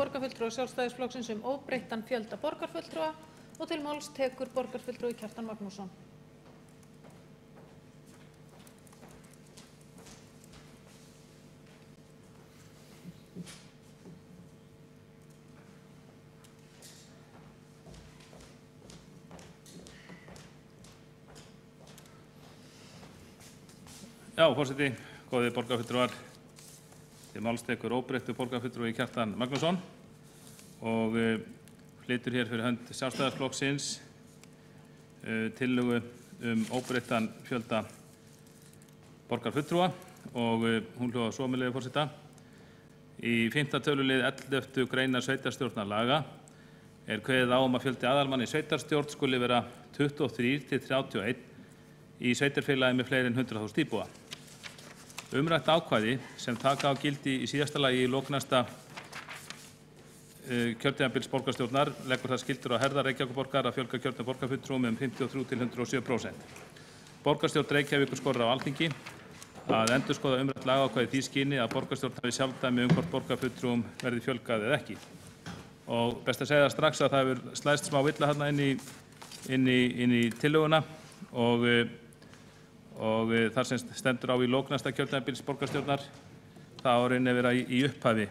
borgarfulltrúa Sjálfstæðisflokksins óbreyttan fjölda borgarfulltrúa og til máls tekur borgarfulltrúi Kjartan Magnússon. Já, forseti, góðir borgarfulltrúar, til máls tekur óbreyttur borgarfulltrúi Kjartan Magnússon og flytur hér fyrir hönd Sjálfstæðisflokksins tillögu óbreyttan fjölda borgarfulltrúa og hún hljóðar svo með leyfi forseta. Í 5. tölulið 11. greinar sveitarstjórnarlaga kveðið á að fjöldi aðalmanna í sveitarstjórn skuli vera 23 til 31 í sveitarfélagi með fleiri en 100.000 íbúa. Umrætt ákvæði sem taka á gildi í síðasta lagi í lok næsta kjörtímabils borgarstjórnar leggur það skyldur á herðar Reykjavíkurborgar að fjölga kjörnum borgarfulltrúum 53 til 107%. Borgarstjórn Reykjavíkur skorar á Alþingi að endurskoða umrætt lagaákvæði því skyni að borgarstjórn hafi sjálfdæmi hvort borgarfulltrúum verði fjölgað eða ekki. Og best að segja það strax að það hefur slæst smá villa þarna inn í tillöguna og þar sem stendur á í lok næsta kjörtímabils borgarstjórnar það á rauninni vera í upphafi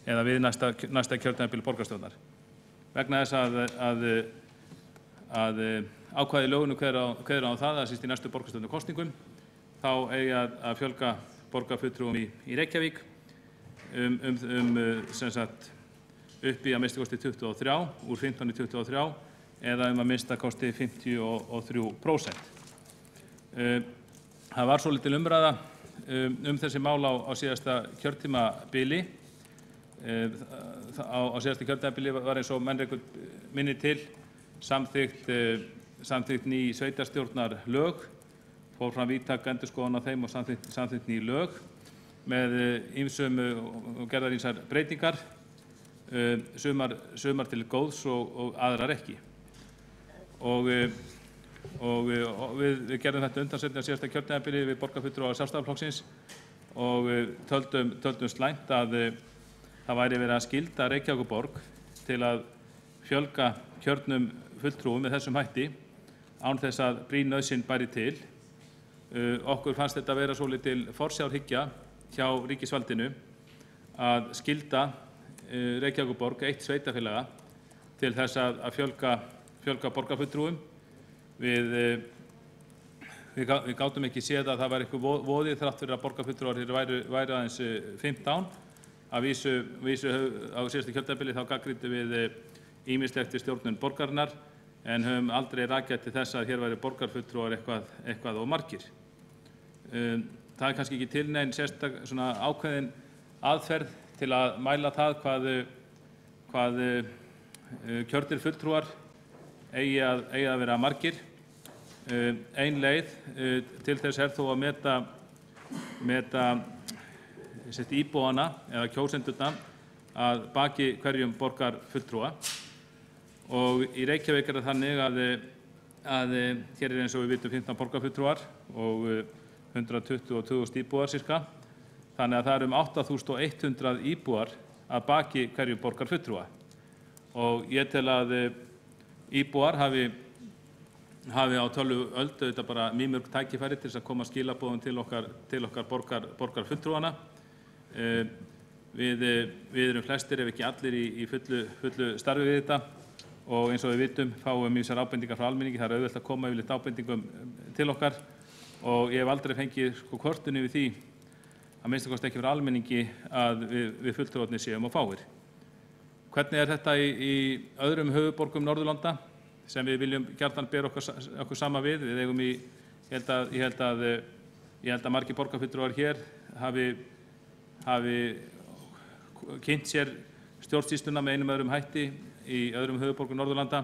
eða við næsta kjörtímabil borgarstjórnar. Vegna þess að ákvæði í lögunum kveður á það að síst í næstu borgarstjórnarkosningum þá eigi að fjölga borgarfulltrúum í Reykjavík sem sagt upp í að minnsta kosti 23 úr 15 í 23 eða að minnsta kosti 53%. Það var svolítil umræða þessi mál á síðasta kjörtímabili. Á síðasta kjörtímabili var eins og menn minni til samþykkt ný sveitarstjórnarlög, fór fram víðtæk endurskoðun á þeim og samþykkt ný lög með ýmsum og gerðar ýmsar breytingar, sumar til góðs og aðrar ekki. Og við gerðum þetta undansetning á síðasta kjörtímabili við borgarfulltrúa Sjálfstæðisflokksins og töldum slæmt að það væri verið að skylda Reykjavíkurborg til að fjölga kjörnum fulltrúum með þessum hætti án þess að brýn nauðsyn bæri til. Okkur fannst þetta vera svolítil forsjárhyggja hjá ríkisvaldinu að skylda Reykjavíkurborg eitt sveitarfélaga til þess að fjölga borgarfulltrúum. Við gátum ekki séð að það var eitthvað voðið þrátt fyrir að borgarfulltrúar væru aðeins 15. Að vísu á síðasta kjörtímabili þá gagnrýndum við ýmislegt við stjórnun borgarinnar en höfum aldrei rakið til þess að hér væri borgarfulltrúar eitthvað of margir. Það kannski ekki til nein sérstak svona ákveðin aðferð til að mæla það hvað kjörnir fulltrúar eigi að vera margir. Ein leið til þess þó að meta íbúana eða kjósendurna að baki hverjum borgarfulltrúa og í Reykjavík það þannig að hér eins og við vitum 15 borgarfulltrúar og 122.000 íbúar cirka, þannig að það um 8.100 íbúar að baki hverjum borgarfulltrúa og ég tel að íbúar hafi á tölvuöld auðvitað bara mjög tækifæri til þess að koma skilaboðum til okkar borgarfulltrúana. Við erum flestir ef ekki allir í fullu starfi við þetta og eins og við vitum fáum ýmsar ábendingar frá almenningi, það auðvelt að koma yfirleitt ábendingum til okkar og ég hef aldrei fengið kvörtun yfir því að minnsta kosti ekki frá almenningi að við fulltrúarnir séum og fáir. Hvernig þetta í öðrum höfuðborgum Norðurlanda sem við viljum gjarnan bera okkur saman við? Við eigum ég held að margir borgarfulltrúar hér hafi kynnt sér stjórnsýsluna með einum öðrum hætti í öðrum höfuðborgum Norðurlanda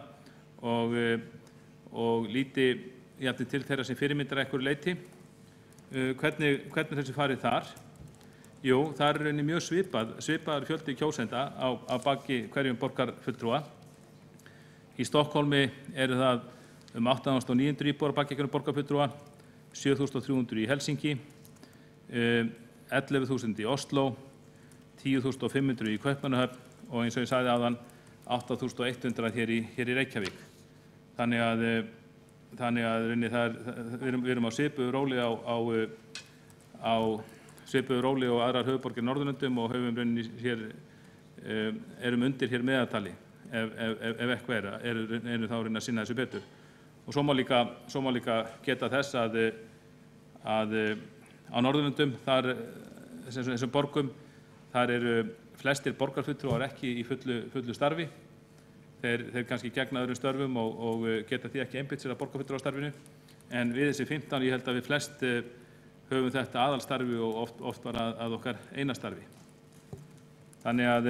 og líti jafnvel til þeirra sem fyrirmyndar einhverju leyti. Hvernig þessi farið þar? Jú, það er rauninni mjög svipaður fjöldi kjósenda á baki hverjum borgarfulltrúa. Í Stokkhólmi það 8.900 íbúar baki hverjum borgarfulltrúa, 7.300 í Helsinki, 11.000 í Oslo, 10.500 í Kaupmannahöfn og eins og ég sagði áðan 8.100 hér í Reykjavík. Þannig að við erum á svipuðu róli og aðrar höfuðborgir Norðurlöndum og höfum rauninni hér, erum undir hér meðaltali ef eitthvað eru þá rauninni að sinna þessu betur. Og svo má líka geta þess að á Norðurlöndum, þessum borgum, þar eru flestir borgarfulltrúar ekki í fullu starfi. Þeir kannski gegna öðrum störfum og geta því ekki einbeitt sér að borgarfulltrúastarfinu. En við þessi 15, ég held að við flest höfum þetta aðalstarfi og oft bara að okkar einastarfi. Þannig að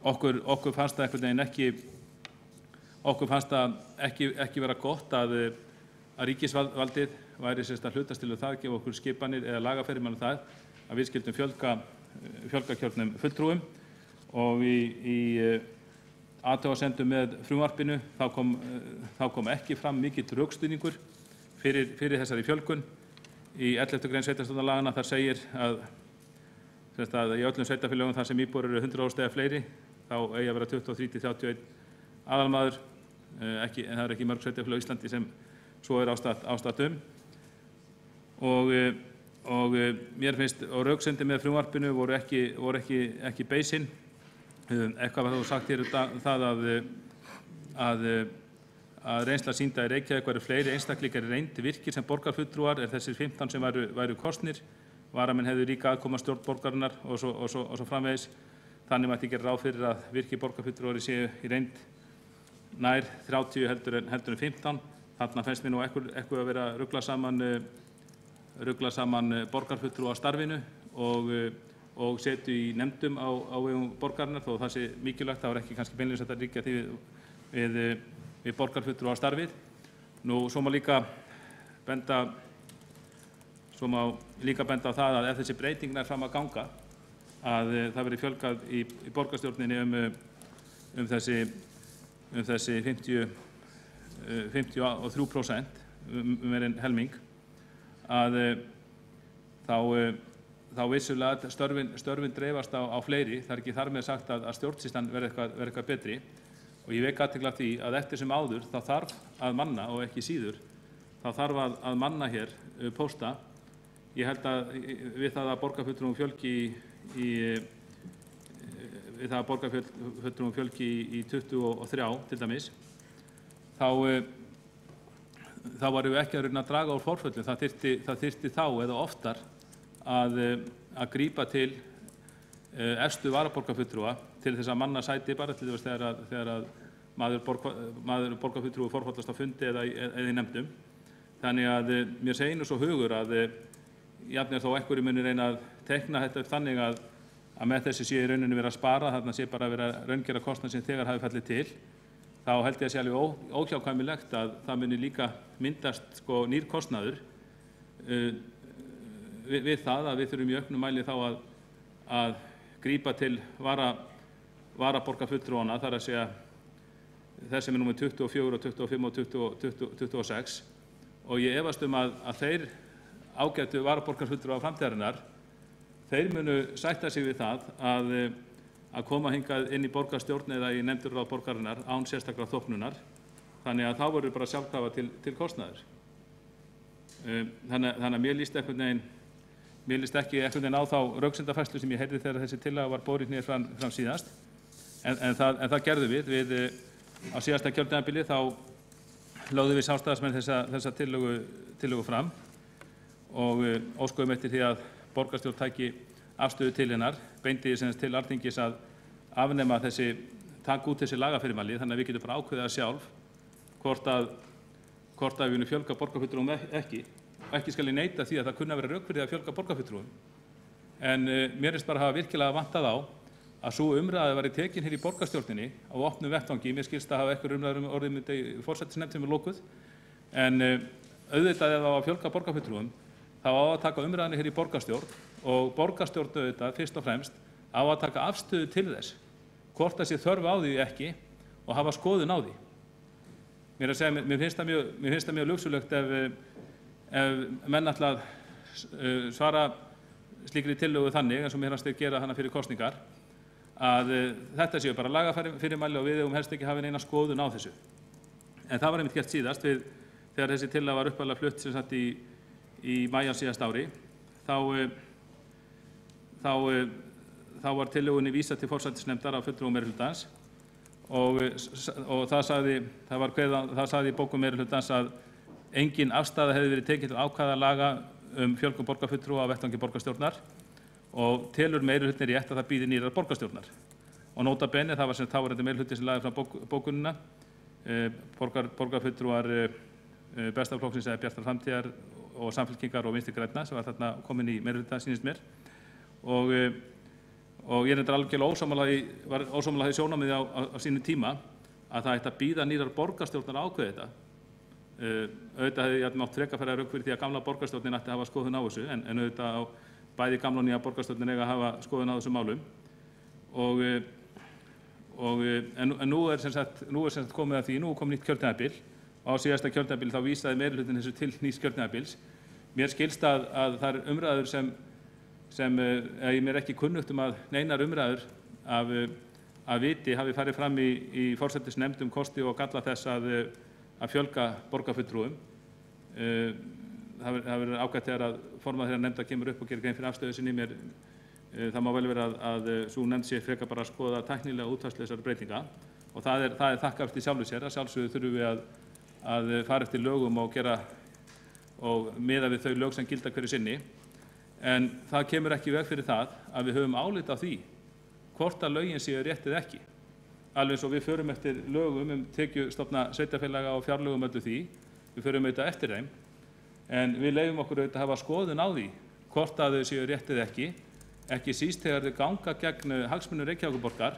okkur fannst það einhvern veginn ekki vera gott að ríkisvaldið væri að hlutast til það, gefa okkur skipanir eða lagaferðir það að við skildum fjölga kjörnum fulltrúum. Og í athugasemdum með frumvarpinu þá kom ekki fram mikill rökstuðningur fyrir þessari fjölgun. Í 11. grein sveitarstjórnarlaganna þar segir að í öllum sveitarfélögum þar sem íbúar eru 100.000 eða fleiri þá eigi að vera 23-31 aðalmaður. Það eru ekki mörg sveitarfélög á Íslandi sem svo er ástatt og mér finnst og röksemdir með frumvarpinu voru ekki beisinn. Eitthvað var þá sagt hér það að reynsla sýnda í Reykjavík væru fleiri einstaklingar í reynd virkir sem borgarfulltrúar þessir 15 sem væru kosnir. Varamenn hefðu líka aðkoma stjórn borgarinnar og svo framvegis. Þannig mætti gera ráð fyrir að virkir borgarfulltrúar séu í reynd nær 30 heldur en 15. Þarna finnst mér nú eitthvað að vera rugla saman borgarfulltrúastarfinu og setu í nefndum á vegum borgarinnar, þó það sé mikilvægt, það var ekki kannski beinlínis að ríkja því við borgarfulltrúastarfið. Svo má líka benda á það að ef þessi breyting nær fram að ganga, að það verði fjölgað í borgarstjórninni um þessi 53%, meir en helming, að þá vissulega störfin dreifast á fleiri. Það er ekki þar með sagt að stjórnsýslan verði eitthvað betri. Og ég vek athygli á því að eftir sem áður þá þarf að manna og ekki síður, þá þarf að manna hér pósta. Ég held að við það að borgarfulltrúum fjölgi í 23 til dæmis, þá varum við ekki að reyna að draga úr forföllum. Það þyrfti þá eða oftar að grípa til efstu varaborgarfulltrúa til þess að manna sæti bara til þess þegar að maður borgarfulltrúi forfallast á fundi eða í nefndum. Þannig að mér segir nú svo hugur að jafnvel þó einhverju muni reyna að teikna þetta upp þannig að með þessi sé í rauninu vera að spara, þarna sé bara að vera að raungera kostnað sem þegar hafi fallið til, þá held ég að sé alveg óhjákvæmilegt að það muni líka myndast nýr kostnaður við það að við þurfum í auknum mæli þá að grípa til varaborgarfulltrúanna, þar að segja þessi með númer 24 og 25 og 26, og ég efast að þeir ágætu varaborgarfulltrúar framtíðarinnar, þeir munu sætta sig við það að koma hingað inn í borgarstjórn eða í nefndarráð borgarinnar án sérstakrar þóknunar, þannig að þá verður bara sjálfkrafa til kostnaður. Þannig að mér líst ekki einhvern veginn á þá röksemdafærslu sem ég heyrði þegar þessi tillaga var borin niður fram síðast, en það gerðum við á síðasta kjörtímabili. Þá lögðum við sjálfstæðismenn þessa tillögu fram og óskuðum eftir því að borgarstjórn tæki afstöðu til hennar, beindi til Alþingis að afnema taka út þessi lagafyrirmæli, þannig að við getum bara ákveðið sjálf hvort að við viljum fjölga borgarfulltrúum ekki. Og ekki skal ég neita því að það kunni að vera rök fyrir að fjölga borgarfulltrúum. En mér finnst bara að hafa virkilega vantað á að sú umræða væri tekin hér í borgarstjórninni á opnum vettvangi. Mér skilst að hafa einhver umræður orðið í forsætisnefnd sem er lokuð. En auðvitað ef það á að fjölga borgarfulltrúum, þá á að taka umræðinni hér í borgarstjórn, og borgarstjórn auðvitað fyrst og fremst á að taka afstöðu til þess hvort það sé þörf á því ekki og hafa skoðun á því. Mér finnst það mjög luksulegt ef menn ætla að slíkri tillögu þannig, eins og mér fannst þeir gera hana fyrir kosningar, að þetta séu bara lagafyrirmæli og við eigum helst ekki hafa neina skoðun á þessu. En það var einmitt gert síðast þegar þessi tillaga var upphaflega flutt sem sagt í maí á síðasta ári, þá var tillögunni vísað til forsætisnefndar af fulltrúum meirihlutans og það sagði í bókum meirihlutans að engin afstaða hefði verið tekin til ákvæða laga fjölgun borgarfulltrúa á vettvangi borgarstjórnar og telur meirihlutinn rétt að það bíði nýrrar borgarstjórnar. Og nota bene, það var sem þáverandi meirihluti sem lagði fram bókunina, borgarfulltrúar Besta flokksins eða Bjartar framtíðar og Samfylkingar og Vinstri grænna sem var þarna komin í meirihluta, sýnist mér. Og ég er algjörlega ósammála því sjónarmiði á sínum tíma að það ætti að bíða nýrrar borgarstjórnar að ákveða þetta. Auðvitað hefði ég mátt frekar færa rök fyrir því að gamla borgarstjórnin ætti að hafa skoðun á þessu, en auðvitað á bæði gamla og nýja borgarstjórnin eiga að hafa skoðun á þessum málum. En nú er sem sagt komið að því, nú kom nýtt kjörtímabil og á síðasta kjörtímabil þá vísaði meirihlutinn þessu til nýs kjörtímabils. Mér skilst að það er umræður sem mér er ekki kunnugt að neinar umræður af viti hafi farið fram í forsætisnefnd kosti og galla þess að fjölga borgarfulltrúum. Það verður ágætt þegar að formaður þeirra nefndar kemur upp og gerir grein fyrir afstöðu sinni. Það má vel vera að sú nefnd sé frekar bara að skoða tæknilega útfærslu þessara breytinga og það er þakkað eftir sjálfu sér. Að sjálfsögðu þurfum við að fara eftir lögum og miða við þau lög sem gilda hverju sinni. En það kemur ekki í veg fyrir það að við höfum álit á því hvort að lögin séu rétt eða ekki. Alveg eins og við förum eftir lögum tekjustofna sveitarfélaga og fjárlögum öllu því. Við förum auðvitað eftir þeim. En við leyfum okkur auðvitað að hafa skoðun á því hvort að þau séu rétt eða ekki síst þegar þau ganga gegn hagsmunum Reykjavíkurborgar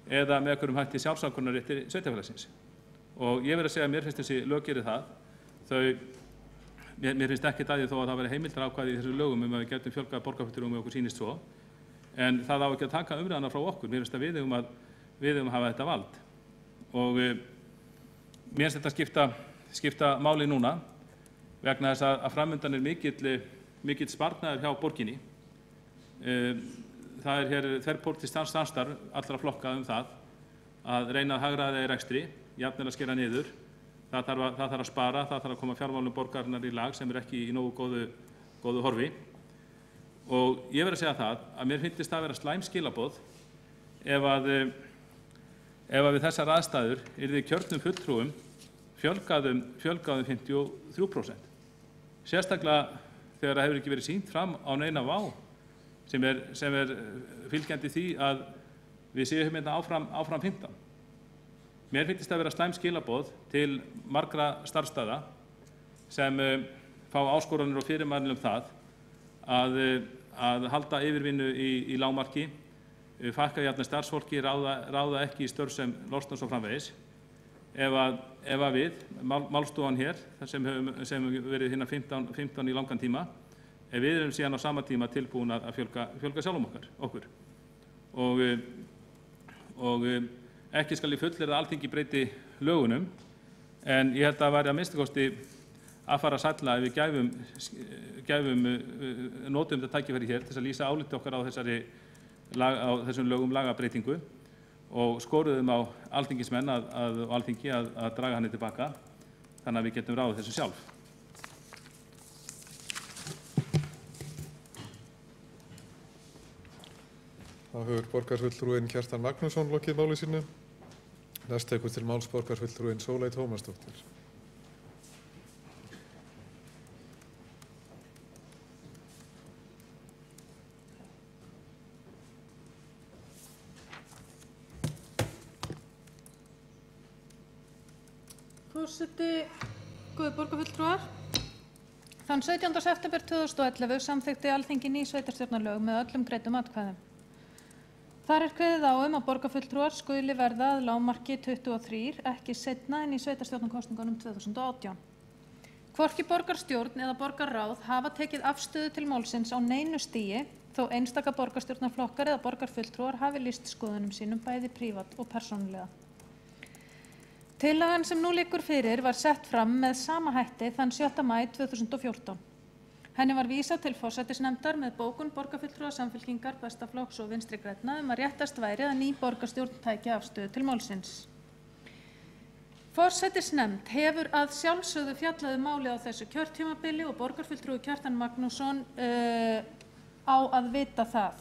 eða með einhverjum hætti sjálfsákvörðunarrétti sveitarfélagsins. Og ég verð að segja að mér finnst þessi lög geri það. Mér finnst ekki það þó að það veri heimildarákvæði í þessu lögum að við getum fjölgað borgarfulltrúum og okkur sýnist svo. En það á ekki að taka umræðuna frá okkur. Mér finnst að við eigum að hafa þetta vald. Og mér finnst þetta skipta máli núna vegna þess að framundan er mikill sparnaður hjá borginni. Það er hér þverpólitískt samstarf allra flokka það að reyna að hagræða í rekstri, jafnvel að skera niður. Það þarf að spara, það þarf að koma fjármálum borgarinnar í lag sem er ekki í nógu góðu horfi. Og ég verð að segja það að mér finnst það að vera slæm skilaboð ef við þessar aðstæður yrði kjörnum fulltrúum fjölgaðum 53%. Sérstaklega þegar það hefur ekki verið sýnt fram á neina vá sem er fylgjandi því að við séum hérna áfram 15. Mér finnst það að vera slæm skilaboð til margra starfsstaða sem fá áskoranir og fyrirmæli það að halda yfirvinnu í lágmarki, fækka jafnvel starfsfólki, ráða ekki í störf sem losna svo framvegis. Ef við, málstofan hér, sem hefur verið hérna 15 í langan tíma, ef við erum síðan á sama tíma tilbúin að fjölga sjálfum okkur. Og ekki skal í fullyrða að Alþingi breyti lögunum, en ég held að það væri að minnsta kosti að fara að sælla ef við notum þetta tækifæri hér til að lýsa áliti okkar á þessum lögum lagabreytingu og skoruðum á alþingismenn og Alþingi að draga hann tilbaka þannig að við getum ráðið þessu sjálf. Þá hefur borgarfulltrúinn Kjartan Magnússon lokið máli sínu. Næst tekur til máls borgarfulltrúinn Sóley Tómasdóttir. Forseti, góðir borgarfulltrúar. Þann 17. september 2011 samþykkti Alþingi ný sveitarstjórnarlög með öllum greiddum atkvæðum. Þar er kveðið á að borgarfulltrúar skuli verða að lágmarki 23, ekki seinna en í sveitarstjórnarkosningunum 2018. Hvorki borgarstjórn eða borgarráð hafa tekið afstöðu til málsins á neinu stigi, þó einstaka borgarstjórnarflokkar eða borgarfulltrúar hafi lýst skoðunum sínum bæði prívat og persónulega. Tillagan sem nú liggur fyrir var sett fram með sama hætti þann 7. maí 2014. Henni var vísað til forsætisnefndar með bókun borgarfulltrúa Samfylkingar, Besta flokks og Vinstri grænna að réttast væri að ný borgarstjórn tæki afstöðu til málsins. Forsætisnefnd hefur að sjálfsögðu fjallað málið á þessu kjörtímabili og borgarfulltrúi Kjartan Magnússon á að vita það.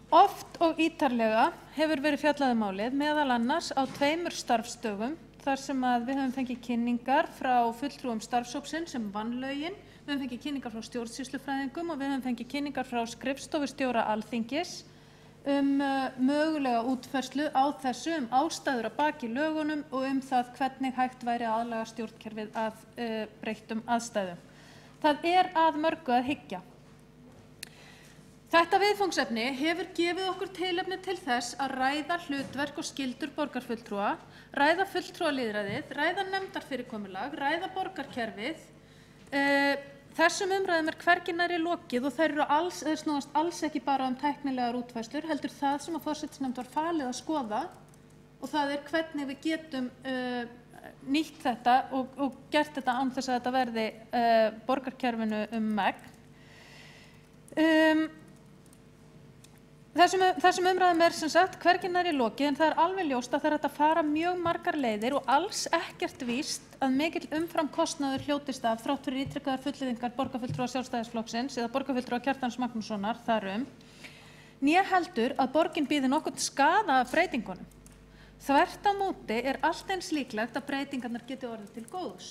Oft og ítarlega hefur verið fjallað málið, meðal annars á 2 starfsdögum, þar sem við höfum fengið kynningar frá fulltrúum starfshópsins sem vann lögin, við höfum fengið kynningar frá stjórnsýslufræðingum og við höfum fengið kynningar frá skrifstofustjóra Alþingis mögulega útfærslu á þessu ástæður að baki lögunum og það hvernig hægt væri að aðlaga stjórnkerfið að breyttum aðstæðum. Það að mörgu að hyggja. Þetta viðfangsefni hefur gefið okkur tilefni til þess að ræða hlutverk og skyldur borgarfulltrúa, ræða fulltrúalýðræðið, ræða nefndarfyrirkomulag, ræða borgarkerfið. Þessum umræðum hvergi nærri lokið og þær snúast alls ekki bara tæknilegar útfærslur, heldur það sem að forsætisnefnd var falið að skoða og það hvernig við getum nýtt þetta og gert þetta án þess að þetta verði borgarkerfinu megn. Þessum umræðum sem sagt hvergi nærri lokið en það alveg ljóst að það hægt að fara mjög margar leiðir og alls ekkert víst að mikill umframkostnaður hljótist af þrátt fyrir ítrekaðar fullyrðingar borgarfulltrúa Sjálfstæðisflokksins eða borgarfulltrúa Kjartans Magnússonar þar né heldur að borgin bíði nokkurn skaða af breytingunum. Þvert á móti allt eins líklegt að breytingarnar geti orðið til góðs.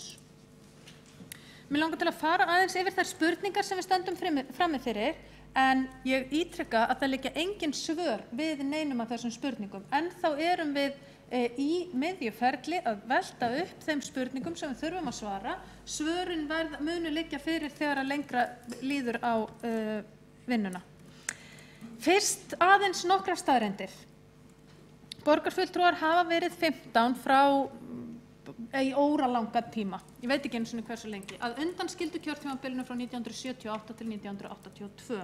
Mig langar til að fara aðeins yfir þær spurningar sem við stöndum frammi fyrir en ég ítreka að það liggja engin svör við neinum af þessum spurningum. Ennþá erum við í miðju ferli að velta upp þeim spurningum sem við þurfum að svara. Svörin munu liggja fyrir þegar að lengra líður á vinnuna. Fyrst aðeins nokkrar staðreyndir. Borgarfulltrúar hafa verið 15 frá í óralangan tíma. Ég veit ekki einu sinni hversu lengi. Að undanskildu kjörtímabilinu frá 1978 til 1982.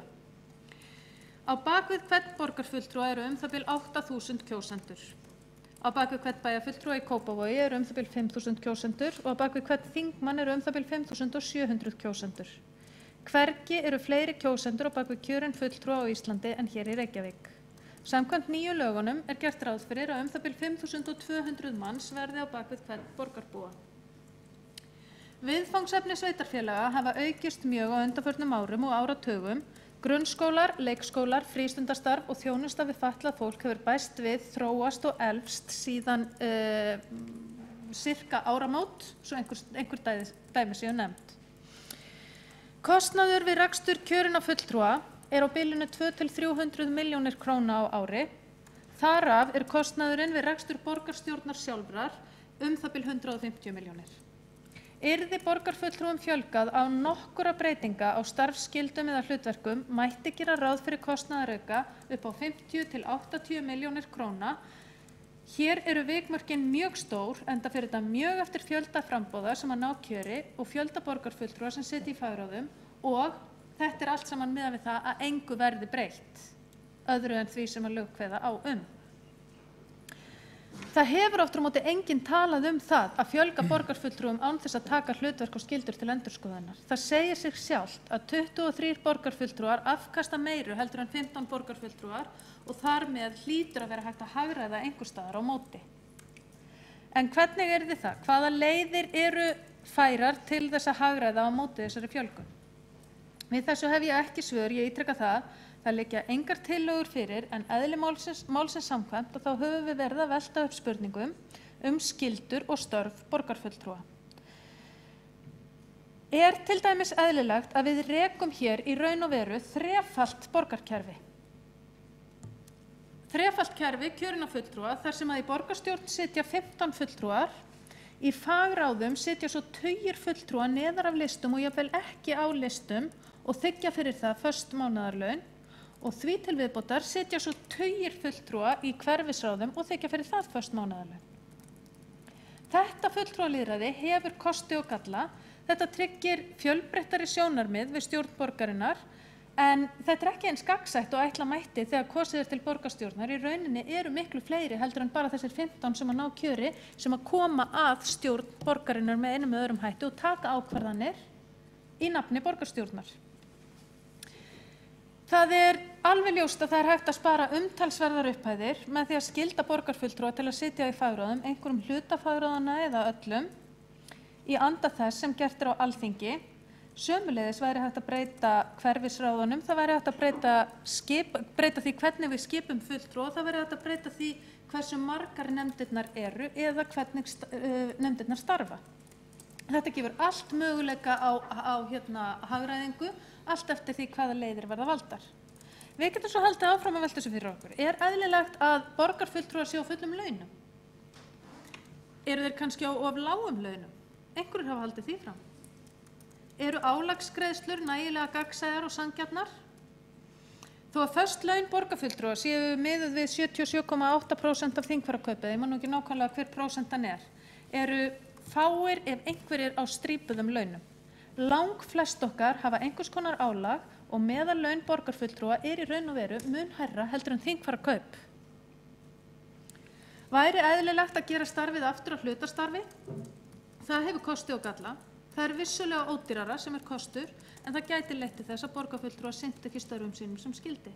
Á bakvið hvern borgarfulltrúa eru það bil 8.000 kjósendur. Á bakvið hvern bæjarfulltrúa í Kópavogi eru það bil 5.000 kjósendur og á bakvið hvern þingmann eru það bil 5.700 kjósendur. Hvergi eru fleiri kjósendur á bakvið kjörinn fulltrúa á Íslandi en hér í Reykjavík. Samkvæmt nýju lögunum gert ráð fyrir að það bil 5.200 manns verði á bakvið hvern borgarbúa. Viðfangsefni sveitarfélaga hafa aukist mjög á undanförnum árum og áratugum. Grunnskólar, leikskólar, frístundastarf og þjónusta við fatlað fólk hefur bæst við, þróast og elfst síðan sirka áramót, svo einhver dæmi séu nefnd. Kostnaður við rekstur kjörinna fulltrúa á bilinu 200 til 300 milljónir króna á ári. Þar af kostnaðurinn við rekstur borgarstjórnar sjálfrar það bil 150 milljónir. Yrði borgarfulltrúum fjölgað á nokkura breytinga á starfsskildum eða hlutverkum mætti gera ráð fyrir kostnaðarauka upp á 50 til 80 milljónir króna. Hér eru vikmörkin mjög stór enda fyrir þetta mjög eftir fjölda framboða sem að ná kjöri og fjölda borgarfulltrúa sem sitja í fagráðum og þetta allt saman miðað við það að engu verði breytt öðru en því sem að lög kveða á Það hefur aftur á móti enginn talað það að fjölga borgarfulltrúum án þess að taka hlutverk og skyldur til endurskoðunar. Það segir sig sjálft að 23 borgarfulltrúar afkasta meiru heldur en 15 borgarfulltrúar og þar með hlýtur að vera hægt að hagræða einhvers staðar á móti. En hvernig yrði það? Hvaða leiðir eru færar til þess að hagræða á móti þessari fjölgun? Við þessu hef ég ekki svör, ég ítreka það. Það liggja engar tillögur fyrir en eðli málsins samkvæmt og þá höfum við verið að velta upp spurningum skyldur og störf borgarfulltrúa. Til dæmis eðlilegt að við rekum hér í raun og veru þrefalt borgarkerfi. Þrefalt kerfi kjörinna fulltrúa þar sem að í borgarstjórn sitja 15 fulltrúar, í fagráðum sitja svo tugir fulltrúa neðar af listum og jafnvel ekki á listum og þiggja fyrir það föst mánaðarlaun. Og því til viðbótar sitja svo tugir fulltrúa í hverfisráðum og þykja fyrir það föst mánaðarlaun. Þetta fulltrúalýðræði hefur kosti og galla. Þetta tryggir fjölbreyttari sjónarmið við stjórn borgarinnar en þetta ekki eins gagnsætt og ætla mætti þegar kosið til borgarstjórnar. Í rauninni eru miklu fleiri heldur en bara þessir 15 sem að ná kjöri sem að koma að stjórn borgarinnar með einum eða öðrum hætti og taka ákvarðanir í nafni borgarstjórnar. Það alveg ljóst að það hægt að spara umtalsverðar upphæðir með því að skylda borgarfulltrúa til að sitja í fagráðum, einhverjum hluta fagráðanna eða öllum, í anda þess sem gert á Alþingi. Sömuleiðis væri hægt að breyta hverfisráðunum, það væri hægt að breyta því hvernig við skipum fulltrúa, það væri hægt að breyta því hversu margar nefndirnar eru eða hvernig nefndirnar starfa. Þetta gefur allt möguleika á hagræðingu, allt eftir því hvaða leiðir verða valdar. Við getum svo haldið áfram að velta þessu fyrir okkur. Eðlilegt að borgarfulltrúar séu á fullum launum? Eru þeir kannski á of lágum launum? Einhverjir hafa haldið því fram. Eru álagsgreiðslur nægilega gagnsæjar og sanngjarnar? Þó að föst laun borgarfulltrúa séu miðuð við 77,8% af þingfararkaupið, ég man nú ekki nákvæmlega hver prósentan eru fáir ef einhverjir á strípuðum launum. Langflest okkar hafa einhvers konar álag og meðal laun borgarfulltrúa í raun og veru mun hærra heldur en þingfararkaup. Væri eðlilegt að gera starfið aftur á hlutastarfi? Það hefur kosti og galla. Það vissulega ódýrara sem kostur, en það gæti leitt til þess að borgarfulltrúar sinntu ekki störfum sínum sem skyldi.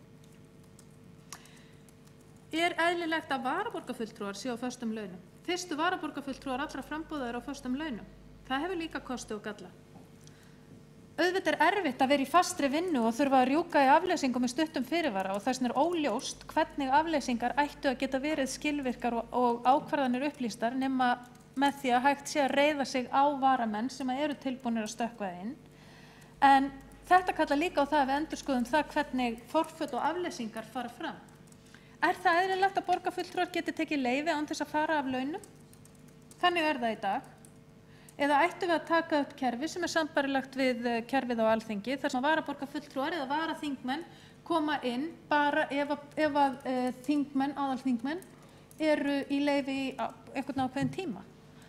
Eðlilegt að varaborgarfulltrúar séu á föstum launum? Fyrstu varaborgarfulltrúar allra framboða eru á föstum launum. Það hefur líka kosti og galla. Auðvitað erfitt að vera í fastri vinnu og þurfa að rjúka í afleysingum með stuttum fyrirvara og þess vegna óljóst hvernig afleysingar ættu að geta verið skilvirkar og ákvarðanir upplýstar nema með því að hægt sé að reiða sig á varamenn sem eru tilbúnir að stökkva inn. En þetta kallar líka á það að við endurskoðum það hvernig forföll og afleysingar fara fram. Það eðlilegt að borgarfulltrúar geti tekið leyfi án þess að fara af launum? Þannig það í dag. Eða ættum við að taka upp kerfi sem sambarilegt við kerfið á Alþingi, þar sem varaborgarfulltrúar eða varaþingmenn koma inn bara ef að aðalþingmenn eru í leyfi í einhvern ákveðin tíma.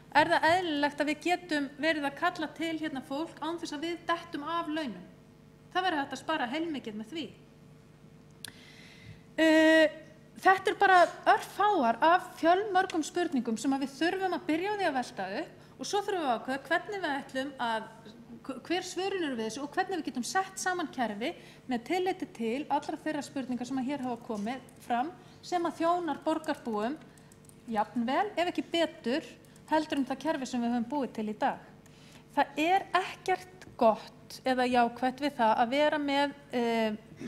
Það eðlilegt að við getum verið að kalla til fólk án þess að við dettum af launum? Það verður hægt að spara heilmikið með því. Þetta bara örfáar af fjölmörgum spurningum sem við þurfum að byrja á því að velta upp og svo þurfum við að ákveða hvernig við ætlum hver svörin eru við þessu og hvernig við getum sett saman kerfi með tilliti til allra þeirra spurningar sem hér hafa komið fram sem að þjónar borgarbúum jafnvel, ef ekki betur, heldur það kerfi sem við höfum búið til í dag. Það ekkert gott eða jákvætt við það að vera með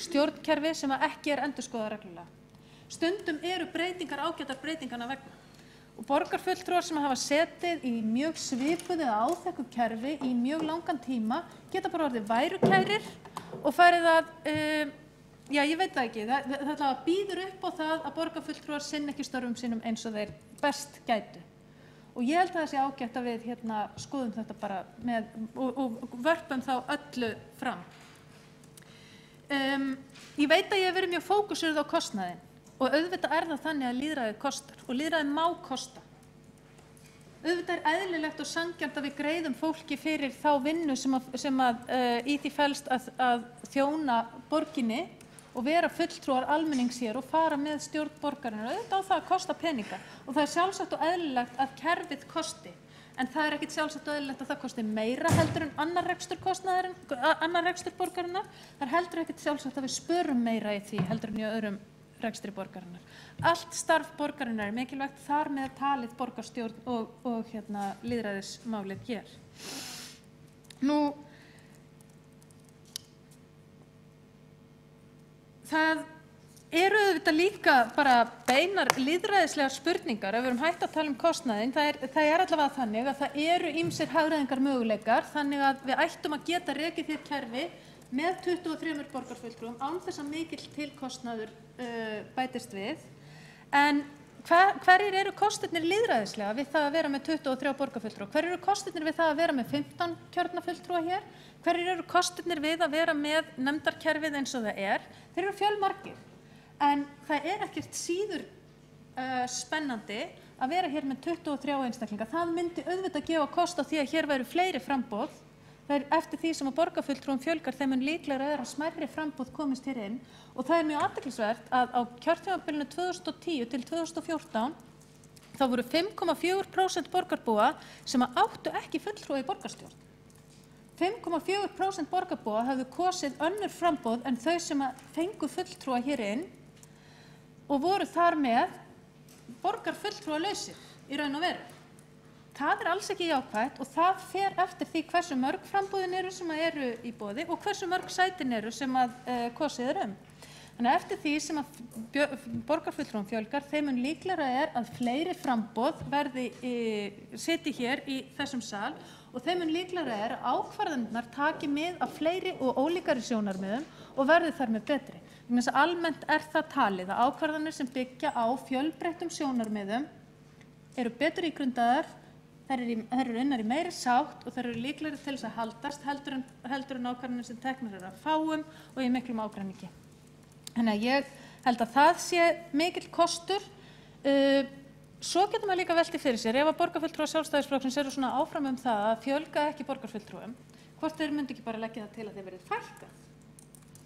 stjórnkerfi sem ekki endurskoðað reglulega. Stundum eru breytingar ágætar breytinganna vegna og borgarfulltrúar sem hafa setið í mjög svipuðu eða áþekku kerfi í mjög langan tíma geta bara orðið værukærir og farið að, ég veit það ekki, það býður upp á það að borgarfulltrúar sinni ekki störfum sínum eins og þeir best gætu. Og ég held að það sé ágætt að við skoðum þetta bara og vörpum þá öllu fram. Ég veit að ég hef verið mjög fókusuð á kostnaðinn og auðvitað það þannig að lýðræðið kostar og lýðræðið má kosta. Auðvitað eðlilegt og sanngjarnt að við greiðum fólki fyrir þá vinnu sem í því felst að þjóna borginni og vera fulltrúar almennings hér og fara með stjórn borgarinnar. Auðvitað á það að kosta peninga og það sjálfsagt og eðlilegt að kerfið kosti. En það ekkert sjálfsagt og eðlilegt að það kosti meira heldur en annar rekstur borgarinnar. Það heldur ekkert sjálfsagt að við spörum meira í því heldur en í öðrum rekstri borgarinnar. Allt starf borgarinnar mikilvægt þar með talið borgarstjórn og lýðræðismálið hér. Það auðvitað líka bara beinar lýðræðislegar spurningar ef við erum hætt að tala kostnaðinn. Það allavega þannig að það eru ýmsir hagræðingar möguleikar þannig að við ættum að geta rekið hér kerfi með 23 borgarfulltrúum án þess að mikill tilkostnaður bætist við. En hverjir eru kostirnir lýðræðislega við það að vera með 23 borgarfulltrúa? Hverjir eru kostirnir við það að vera með 15 kjörna fulltrúa hér? Hverjir eru kostirnir við að vera með nefndarkerfið eins og það er? Þeir eru fjölmargir. En það ekkert síður spennandi að vera hér með 23 einstaklinga. Það myndi auðvitað gefa kost á því að hér væru fleiri framboð. Það eftir því sem að borgarfulltrúum fjölgar þeim mun líklegra að smærri framboð komist hér inn og það mjög athyglisvert að á kjörtímabilinu 2010 til 2014 þá voru 5,4% borgarbúa sem áttu ekki fulltrúa í borgarstjórn. 5,4% borgarbúa hafðu kosið önnur framboð en þau sem fengu fulltrúa hér inn og voru þar með borgarfulltrúalausir í raun og veru. Það alls ekki jákvætt og það fer eftir því hversu mörg framboðin eru sem eru í boði og hversu mörg sætin eru sem kosið Þannig eftir því sem borgarfulltrúum fjölgar, þeim mun líklegra að fleiri framboð sitji hér í þessum sal og þeim mun líklegra að ákvarðanirnar taki mið af fleiri og ólíkari sjónarmiðum og verði þar með betri. Þannig að almennt það talið að ákvarðanir sem byggja á fjölbreyttum sjónarmiðum eru betur ígrundaðar, þær eru unnar í meiri sátt og þær eru líklegri til þess að haldast heldur en ákvarðanir sem teknar eru af fáum og í miklum ágreiningi. Þannig að ég held að það sé mikill kostur. Svo getur maður líka velti fyrir sér, ef að borgarfulltrúar Sjálfstæðisflokksins eru svona áfram það að fjölga ekki borgarfulltrúum, hvort þeir myndi ekki bara leggja það til að þeir verið fækkað.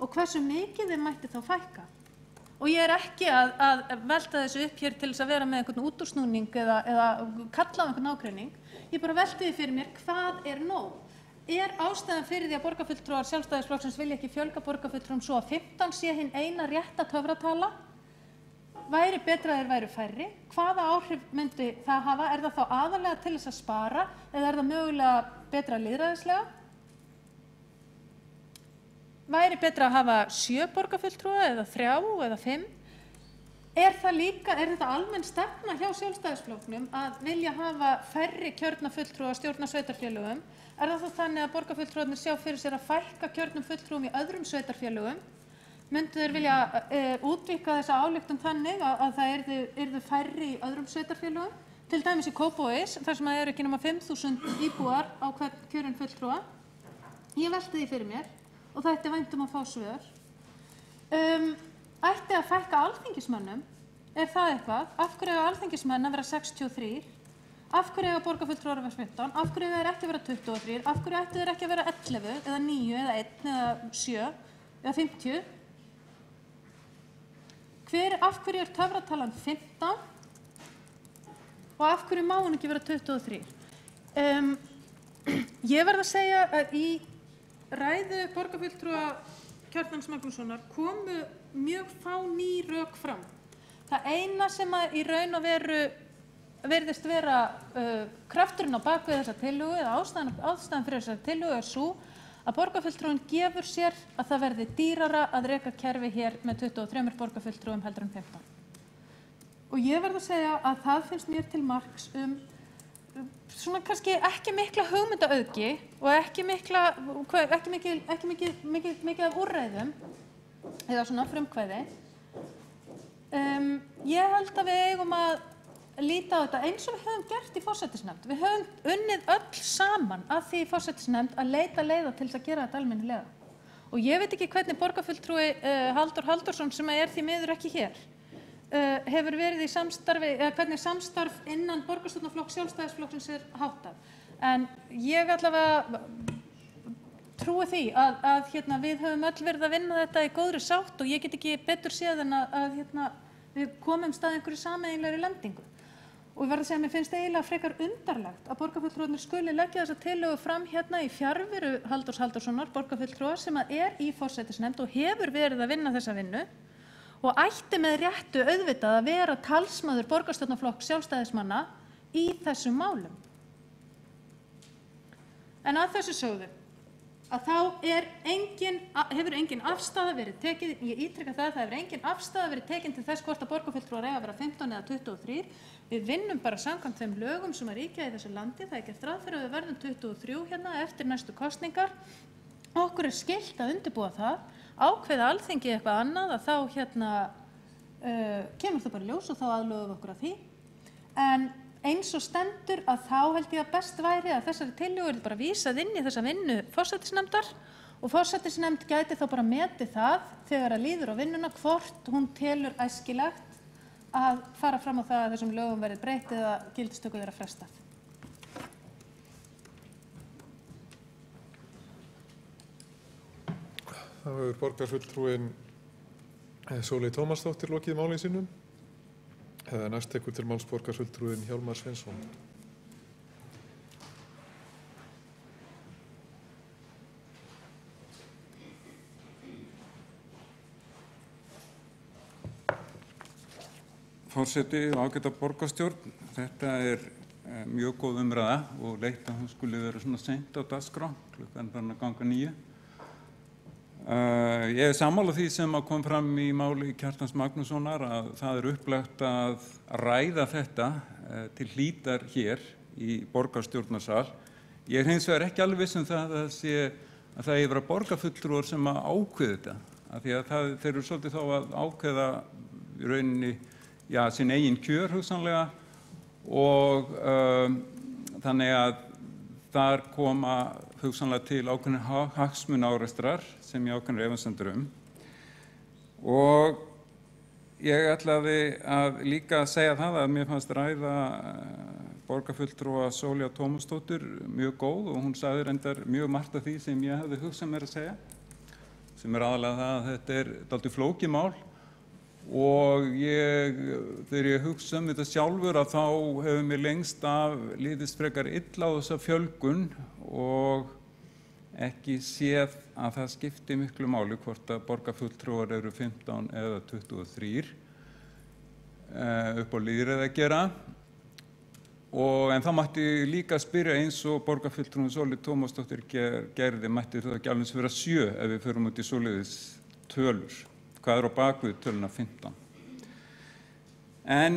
Og hversu mikið þeir mætti þá fækka. Og ég ekki að velta þessu upp hér til þess að vera með einhvern útúrsnúning eða kalla á einhvern ágreining. Ég bara velti því fyrir mér hvað nóg. Ástæðan fyrir því að borgarfulltrúar Sjálfstæðisflokksins vilja ekki fjölga borgarfulltrúum svo að 15 sé hin eina rétta töfratala? Væri betra að þeir væru færri? Hvaða áhrif myndi það hafa? Það þá aðallega til þess að spara eða það mögulega betra lýðræðislega? Væri betra að hafa 7 borgarfulltrúa eða 3 eða 5? Þetta almenn stefna hjá Sjálfstæðisflokknum að vilja hafa færri kjörna fulltrúa að stjórna sveitarfélögum? Það þá þannig að borgarfulltrúarnir sjá fyrir sér að fækka kjörnum fulltrúum í öðrum sveitarfélögum? Myndu þeir vilja útvíkka þessa ályktun þannig að það yrðu færri í öðrum sveitarfélögum? Til dæmis í Kópavogi, þar sem eru ekki nema 5.000 íbúar á hvern kjörinn fulltrúa. Ég velti því fyrir mér og það ætti vænt að fá svör. Ætti að fækka alþingismönnum? Það eitthvað? Af hverju eiga alþingismenn að vera 63? Af hverju eiga borgarfulltrúar að vera 15? Af hverju eiga þeir ekki að vera 23? Af hverju ættu þeir ekki að vera 11 eða 9 eða 1 eða 7 eða 50? Af hverju töfratalan 15? Og af hverju má hún ekki vera 23? Ég verð að segja að í ræðu borgarfulltrúa Kjartans Magnússonar komu mjög fá ný rök fram. Það eina sem í raun og veru virðist vera krafturinn á bakvið þessa tillögu eða ástæðan fyrir þessa tillögu sú að borgarfulltrúin gefur sér að það verði dýrara að reka kerfi hér með 23 borgarfulltrúum heldur en 15. Og ég verð að segja að það finnst mér til marks svona kannski ekki mikla hugmyndaauðgi og ekki mikið af úrræðum eða svona frumkvæði. Ég held að við eigum að líta á þetta eins og við höfum gert í forsætisnefnd. Við höfum unnið öll saman að því í forsætisnefnd að leita leiða til þess að gera þetta almennilega. Og ég veit ekki hvernig borgarfulltrúi Halldór Halldórsson, sem því miður ekki hér, hefur verið í samstarfi, eða hvernig samstarf innan borgarstjórnarflokks Sjálfstæðisflokksins háttað. En ég allavega trúi því að við höfum öll verið að vinna þetta í góðri sátt og ég get ekki betur séð en að við komum stað einhverju sameiginlegri lendingu. Og ég verð að segja að mér finnst eiginlega frekar undarlegt að borgarfulltrúarnir skuli leggja þessa tillögu fram í fjarveru Halldórs Halldórssonar, borgarfulltrúa sem er í forsætisnefnd og hefur verið að vinna þessa vinnu og ætti með réttu auðvitað að vera talsmaður borgarstjórnarflokks Sjálfstæðismanna í þessum málum. En að þessu sögðu að þá hefur engin afstaða verið tekin, ég ítreka það hefur engin afstaða verið tekin til þess hvort að borgarfulltrúar eiga að vera 15 eða 23. Við vinnum bara samkvæmt þeim lögum sem ríkja í þessu landi. Það gert ráð fyrir að við verðum 23 eftir næstu kosningar. Okkur skylt að undirbúa það. Ákveða Alþingi eitthvað annað að þá kemur það bara í ljós og þá aðlögum við okkur að því. En eins og stendur að þá held ég að best væri að þessari tillögu yrði bara vísað inn í þessa vinnu forsætisnefndar og forsætisnefnd gæti þá bara metið það þegar að líður á vinnuna hvort hún telur æskilegt að fara fram á það að þessum lögum verið breytt eða gildistöku þeirra frestað. Þá hefur borgarfulltrúin Sóley Tómasdóttir lokið máli sínu. Næst tekur til máls borgarfulltrúin Hjálmar Sveinsson. forseti og ágæta borgarstjórn. Þetta mjög góð umræða og leitt að hún skuli vera svona seint á dagskrá, klukkan farin að ganga 9. Ég sammála því sem kom fram í máli Kjartans Magnússonar að það upplagt að ræða þetta til hlítar hér í borgarstjórnarsal. Ég hins vegar ekki alveg viss það að það eigi vera borgarfulltrúar sem að ákveða þetta, af því að þeir eru svolítið þá að ákveða í rauninni sín eigin kjör hugsanlega og þannig að þar koma hugsanlega til ákveðnir hagsmunaárekstrar sem ég ákveðnir efasemdir og ég ætlaði að líka segja það að mér fannst ræða borgarfulltrúa Sóleyjar Tómasdóttur mjög góð og hún sagði reyndar mjög margt af því sem ég hefði hugsað mér að segja, sem aðalega það að þetta dálítið flókið mál og þegar ég hugsa þetta sjálfur að þá hefur mér lengst af liðist frekar illa á þessa fjölgun og ekki séð að það skipti miklu máli hvort að borgarfulltrúar eru 15 eða 23 upp á lýðræði að gera. En það mætti líka spyrja eins og borgarfulltrúin Sóley Tómasdóttir gerði, mætti það ekki alveg vera 7 ef við förum út í svoleiðis tölur. Hvað á bakvið töluna 15? En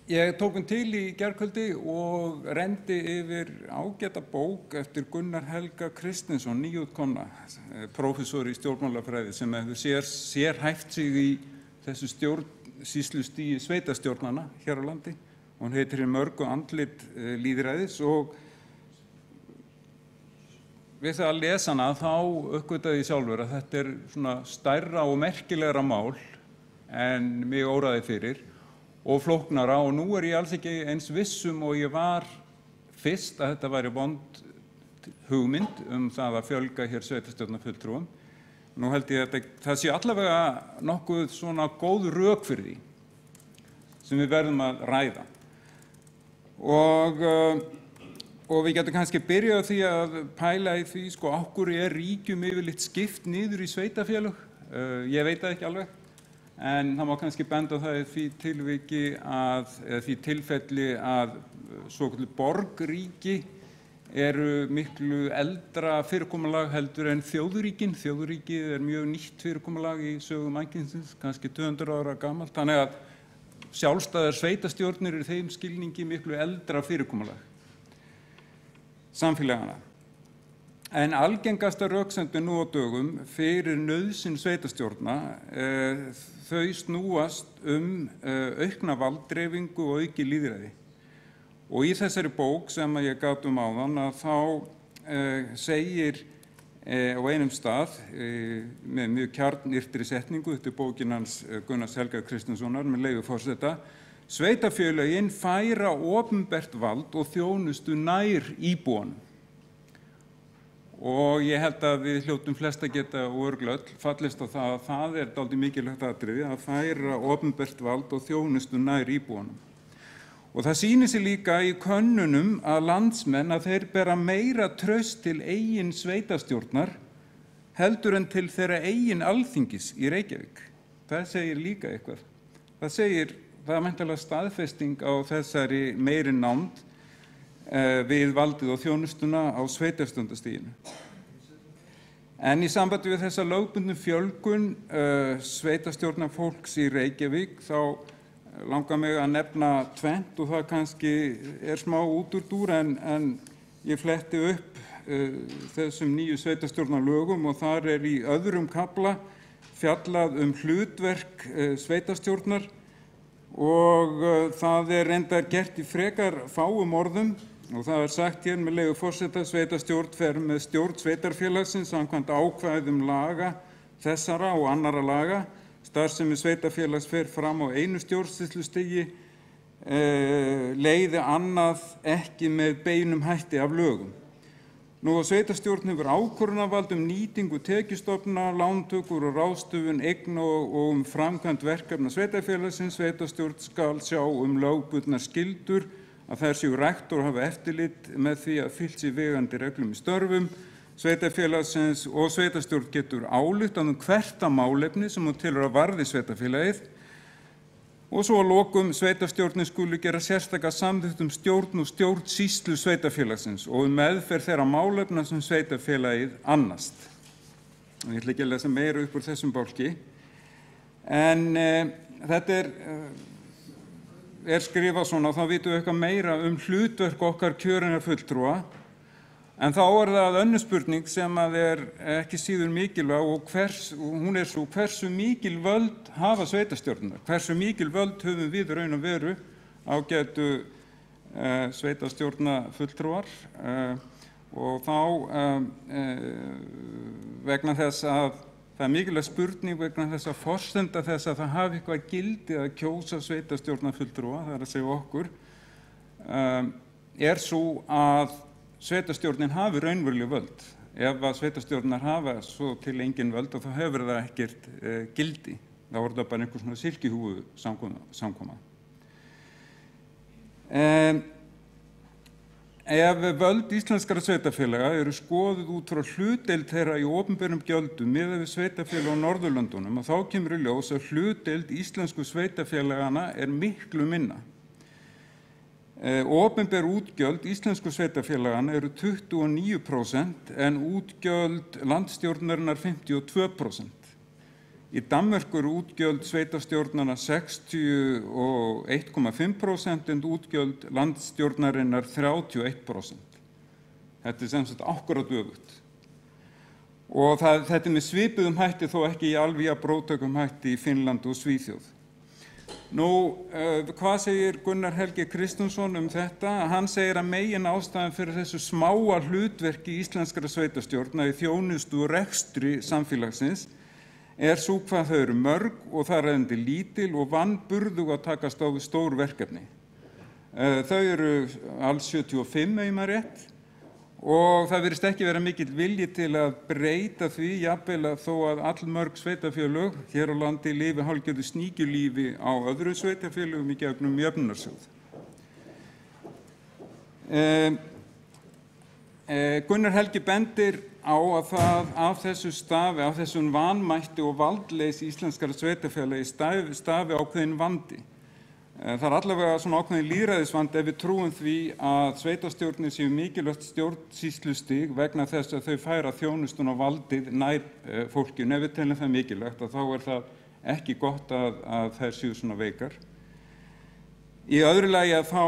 ég tók til í gærkvöldi og renndi yfir ágæta bók eftir Gunnar Helga Kristinsson, nýútkomna, prófessor í stjórnmálafræði sem hefur sérhæft sig í þessu stjórnsýslustigi sveitarstjórnanna hér á landi. Hún heitir Hin mörgu andlit lýðræðis og við það að lesa hana þá uppgötaði ég sjálfur að þetta svona stærra og merkilegra mál en mig óraði fyrir og flóknara og nú ég alls ekki eins vissum og ég var fyrst að þetta væri vond hugmynd það að fjölga hér sveitarstjórnarfulltrúum. Nú held ég að það sé allavega nokkuð svona góð rök fyrir því sem við verðum að ræða. Og við getum kannski byrjað á því að pæla í því, af hverju ríkjum yfirleitt skipt niður í sveitarfélög? Ég veit það ekki alveg, en það má kannski benda á það í því tilviki eða því tilfelli að svokölluð borgríki eru miklu eldra fyrirkomulag heldur en þjóðríkin. Þjóðríkið mjög nýtt fyrirkomulag í sögu mannkynsins, kannski 200 ára gamalt, þannig að sjálfstæðar sveitarstjórnir þeim skilningi miklu eldra fyrirkomulag samfélagana. En algengasta röksemdin nú á dögum fyrir nauðsyn sveitarstjórna þau snúast aukna valddreifingu og auki lýðræði. Og í þessari bók sem ég gat áðan að þá segir á einum stað með mjög kjarnyrtri setningu, þetta bókin hans Gunnars Helga Kristinssonar með leyfi forseta: sveitarfélögin færa opinbert vald og þjónustu nær íbúanum. Og ég held að við hljótum flest að geta og örugglega öll fallist á það að það dálítið mikilvægt atriði að færa opinbert vald og þjónustu nær íbúanum. Og það sýnir sig líka í könnunum að landsmenn að þeir bera meira traust til eigin sveitarstjórnar heldur en til þeirra eigin alþingis í Reykjavík. Það segir líka eitthvað. Það væntanlega staðfesting á þessari meiri nánd við valdið og þjónustuna á sveitarstjórnarstiginu. En í sambandi við þessa lögbundnu fjölgun sveitarstjórnarfólks í Reykjavík þá langar mig að nefna tvennt og það kannski smá útúrdúr en ég fletti upp þessum nýju sveitarstjórnarlögum og þar í öðrum kafla fjallað hlutverk sveitarstjórnar og það reyndar gert í frekar fáum orðum og það sagt hér með leyfi forseta: sveitarstjórn fer með stjórn sveitarfélagsins samkvæmt ákvæðum laga þessara og annarra laga. Starfsemi sveitarfélags fer fram á einu stjórnsýslustigi leiði annað ekki með beinum hætti af lögum. Nú sveitarstjórn hefur ákvörðunarvald nýtingu tekjustofna, lántökur og ráðstöfun eigna og framkvæmd verkefna sveitarfélagsins. Sveitarstjórn skal sjá lögbundnar skyldur að þær séu ræktar og hafa eftirlit með því að fylgt sé viðeigandi reglum í störfum sveitarfélagsins og sveitarstjórn getur ályktað hvert málefni sem hún telur að varði sveitarfélagið Og svo að lokum sveitarstjórnin skuli gera sérstaka samþykkt stjórn og stjórnsýslu sveitarfélagsins og meðferð þeirra málefna sem sveitarfélagið annast. Ég ætla ekki að lesa meira upp úr þessum bálki, en þetta er skrifað svona, þá vitum við eitthvað meira hlutverk okkar kjörinna fulltrúa, en þá það önnur spurning sem er ekki síður mikilvæg og hún er svo hversu mikil völd hafa sveitarstjórnirnar, hversu mikil völd höfum við raun og veru ágætu sveitarstjórnarfulltrúar og þá vegna þess að það mikilvæg spurning vegna þess að forsenda þess að það hafi eitthvað gildi að kjósa sveitarstjórnarfulltrúa, það að segja okkur, svo að sveitarstjórnin hafi raunveruleg völd. Ef að sveitarstjórnar hafa svo til engin völd og þá hefur það ekkert gildi. Þá það bara einhver svona silkihúfu samkoma. Ef völd íslenskara sveitarfélaga eru skoðuð út frá hlutdeild þeirra í opinberum gjöldum miðað við sveitarfélag á Norðurlöndunum og þá kemur í ljós að hlutdeild íslensku sveitarfélagana miklu minna. Opinber útgjöld íslensku sveitarfélagana eru 29% en útgjöld landsstjórnarinnar 52%. Í Danmörku eru útgjöld sveitarstjórnarna 61,5% en útgjöld landsstjórnarinnar 31%. Þetta sem sagt akkúrat öfugt. Og þetta með svipuðum hætti þó ekki í alveg jafn róttækum hætti í Finnlandi og Svíþjóð. Hvað segir Gunnar Helgi Kristjánsson þetta? Hann segir að megin ástæðan fyrir þessu smáa hlutverki íslenskra sveitarstjórna í þjónustu og rekstri samfélagsins sú hvað þau eru mörg og það reyndi lítil og vanburðug að takast á við stór verkefni. Þau eru alls 75 ef ég man rétt og það virðist ekki vera mikill vilji til að breyta því jafnvel að þó að allmörg sveitarfélög hér á landi lifi hálfgerðu sníkjulífi á öðrum sveitarfélögum í gegnum jöfnunarsjóð. Gunnar Helgi bendir á að það af þessu stafi, af þessum vanmætti og valdleysi íslenskara sveitarfélagi stafi ákveðin vandi. Það allavega svona ákveðin lýðræðisvandi ef við trúum því að sveitarstjórnir séu mikilvægt stjórnsýslustig vegna þess að þau færa þjónustuna og valdið nær fólkinu. Ef við teljum það mikilvægt þá það ekki gott að þær séu svona veikar. Í öðru lagi að þá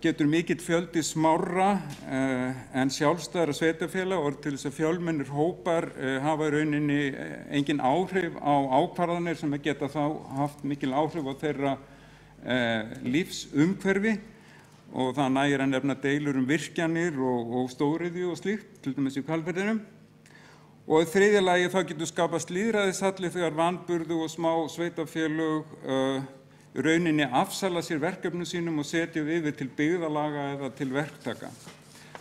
getur mikill fjöldi smárra en sjálfstæðra sveitarfélaga og til þess að fjölmennir hópar hafa í rauninni engin áhrif á ákvarðanir sem geta þá haft mikil áhrif á þeirra lífsumhverfi og það nægir að nefna deilur virkjanir og stóriðju og slíkt, til dæmis í Hvalfirðinum. Og í þriðja lagi þá getur skapast lýðræðishalli þegar vanburðu og smá sveitarfélög rauninni afsala sér verkefnum sínum og setja yfir til byggðalaga eða til verktaka.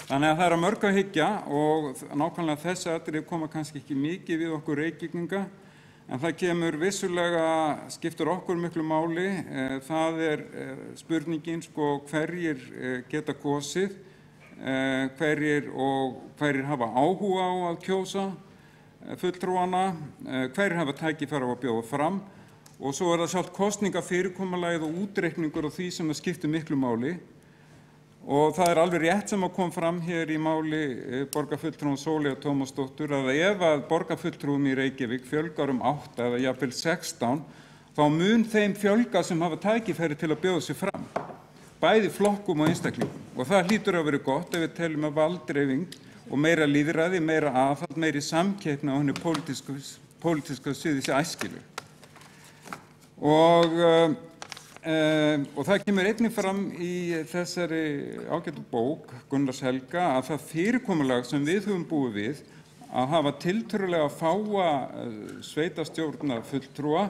Þannig að það að mörg að hyggja og nákvæmlega þessi atriði koma kannski ekki mikið við okkur Reykvíkinga, en það kemur vissulega, skiptir okkur miklu máli, það spurningin hverjir geta kosið, hverjir hafa áhuga á að kjósa fulltrúana, hverjir hafa tækifæri á að bjóða fram og svo það sjálft kosningafyrirkomulagið og útreikningur á því sem skiptir miklu máli. Og það alveg rétt sem kom fram hér í máli borgarfulltrúum Sóleyjar Tómasdóttur að ef að borgarfulltrúum í Reykjavík fjölgar 8 eða jafnvel 16 þá mun þeim fjölga sem hafa tækifæri til að bjóða sig fram, bæði flokkum og einstaklingum. Og það hlýtur að vera gott ef við teljum að valddreifing og meira lýðræði, meira aðhald, meiri samkeppni á henni pólitíska sviði sé æskileg. Og það kemur einnig fram í þessari ágætu bók Gunnars Helga að það fyrirkomulag sem við höfum búið við að hafa tiltölulega fáa sveitarstjórnarfulltrúa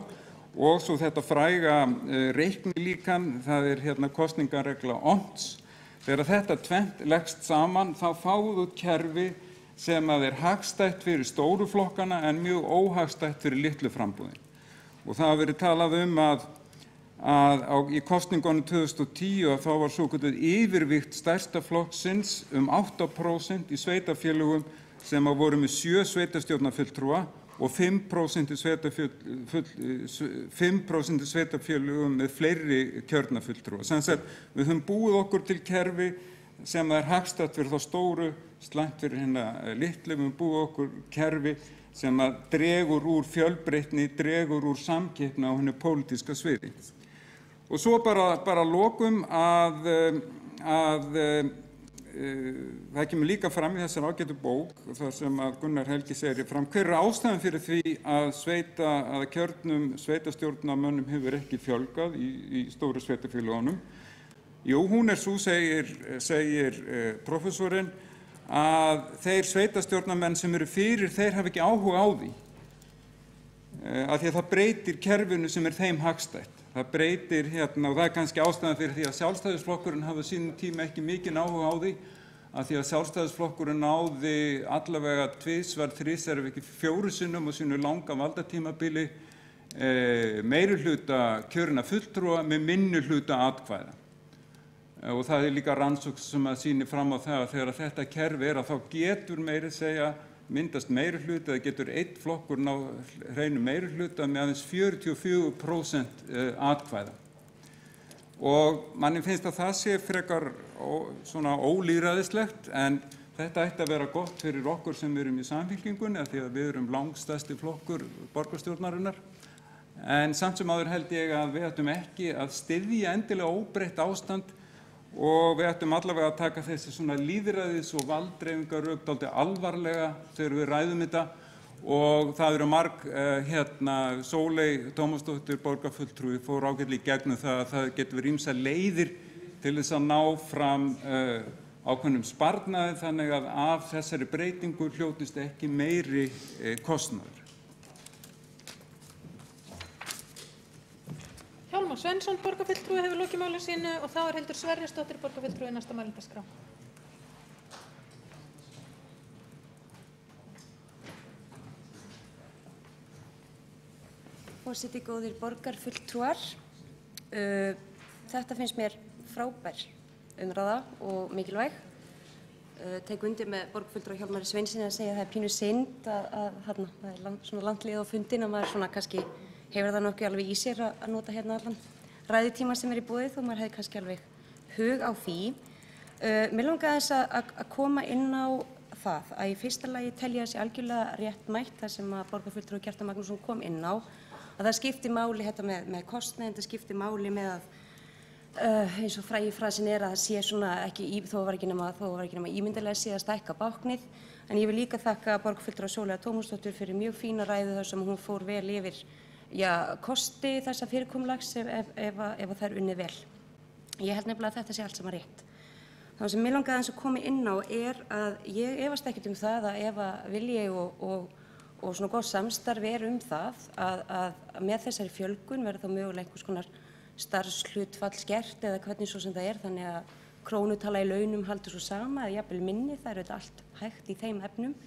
og svo þetta fræga reiknilíkan, það hérna kosningaregla ONS. Þegar þetta tvennt leggst saman þá fáum við kerfi sem hagstætt fyrir stóru flokkana en mjög óhagstætt fyrir litlu frambúðin. Og það hafi verið talað að í kosningunum 2010 þá var svokölluð yfirvígt stærsta flokksins 8% í sveitarfélögum sem voru með 7 sveitarstjórnarfulltrúa og 5% sveitarfélögum með fleiri kjörna fulltrúa. Sem sagt, við höfum búið okkur til kerfi sem er hagstætt fyrir þá stóru, slæmt fyrir hérna litlu, við höfum búið okkur kerfi sem að dregur úr fjölbreytni, dregur úr samkeppni á henni pólitíska sviði. Og svo bara lokum að það kemur líka fram í þessari ágætu bók, þar sem að Gunnar Helgi segir fram, hver ástæðan fyrir því að kjörnum sveitarstjórnarmönnum hefur ekki fjölgað í stóru sveitarfélögunum? Jú, hún svo segir prófessorinn, að þeir sveitarstjórnarmenn sem eru fyrir, þeir hafa ekki áhuga á því. Af því að það breytir kerfinu sem þeim hagstætt. Það breytir hérna, og það kannski ástæðan fyrir því að Sjálfstæðisflokkurinn hafa sínum tíma ekki mikinn áhuga á því, af því að Sjálfstæðisflokkurinn náði allavega tvisvar, þrisvar ef ekki 4 sinnum á sínu langa valdatímabili meirihluta kjörinna fulltrúa með minnihluta atkvæða. Og það líka rannsókn sem að sýnir fram á það að þegar þetta kerfi að þá getur meiri segja myndast meirihluta, eða getur einn flokkur ná hreinu meirihluta með aðeins 44% atkvæða. Og manni finnst að það sé frekar svona ólýðræðislegt, en þetta ætti að vera gott fyrir okkur sem erum í Samfylkingunni, því að við erum langstærsti flokkur borgarstjórnarinnar. En samt sem áður held ég að við ættum ekki að styðja endilega óbreytt ástand, og við ættum allavega að taka þessi svona lýðræðis- og valddreifingarrök dálítið alvarlega þegar við ræðum þetta, og það eru Sóley Tómasdóttir borgarfulltrúi fór ágætlega í gegnum það að það getur verið ýmsar leiðir til þess að ná fram ákveðnum sparnaði, þannig að af þessari breytingu hljótist ekki meiri kostnaður. Hjálmar Sveinsson, borgarfulltrúi, hefur lokið máli sínu og þá Hildur Sverrisdóttir, borgarfulltrúi, næsta mælendaskrá. Forseti, góðir borgarfulltrúar, þetta finnst mér frábær umræða og mikilvæg. Tek undir með borgarfulltrúa Hjálmari Sveinssyni að segja að það er pínu synd að það er svona langt liðið á fundin að maður svona kannski hefur það nokkuð alveg í sér að nota hérna allan ræðutíma sem í boði, þó maður hefði kannski alveg hug á því. Mér langaði þess að koma inn á það að í fyrsta lagi tel ég þessi algjörlega réttmætt, það sem að borgarfulltrúi Kjartan Magnússon kom inn á, að það skipti máli þetta með kostnaðinn, það skipti máli með að eins og frægi frasin að það sé svona ekki, þó var ekki nema ímyndilega sé að stækka báknið. En ég vil líka þakka borgarfulltrúa Sóleyju Tómasdóttur fyrir mjög fína ræðu þar sem hún fór vel yfir kosti þessa fyrirkomulags ef það er unnið vel. Ég held nefnilega að þetta sé allt saman rétt. Það sem mig langaði aðeins að koma inn á að ég efast ekkert það að ef vilji og svona góð samstarf það að með þessari fjölgun verður þá mögulega einhvers konar starfshlutfall skert eða hvernig svo sem það þannig að krónutala í launum haldur svo sama eða jafnvel minni, það auðvitað allt hægt í þeim efnum.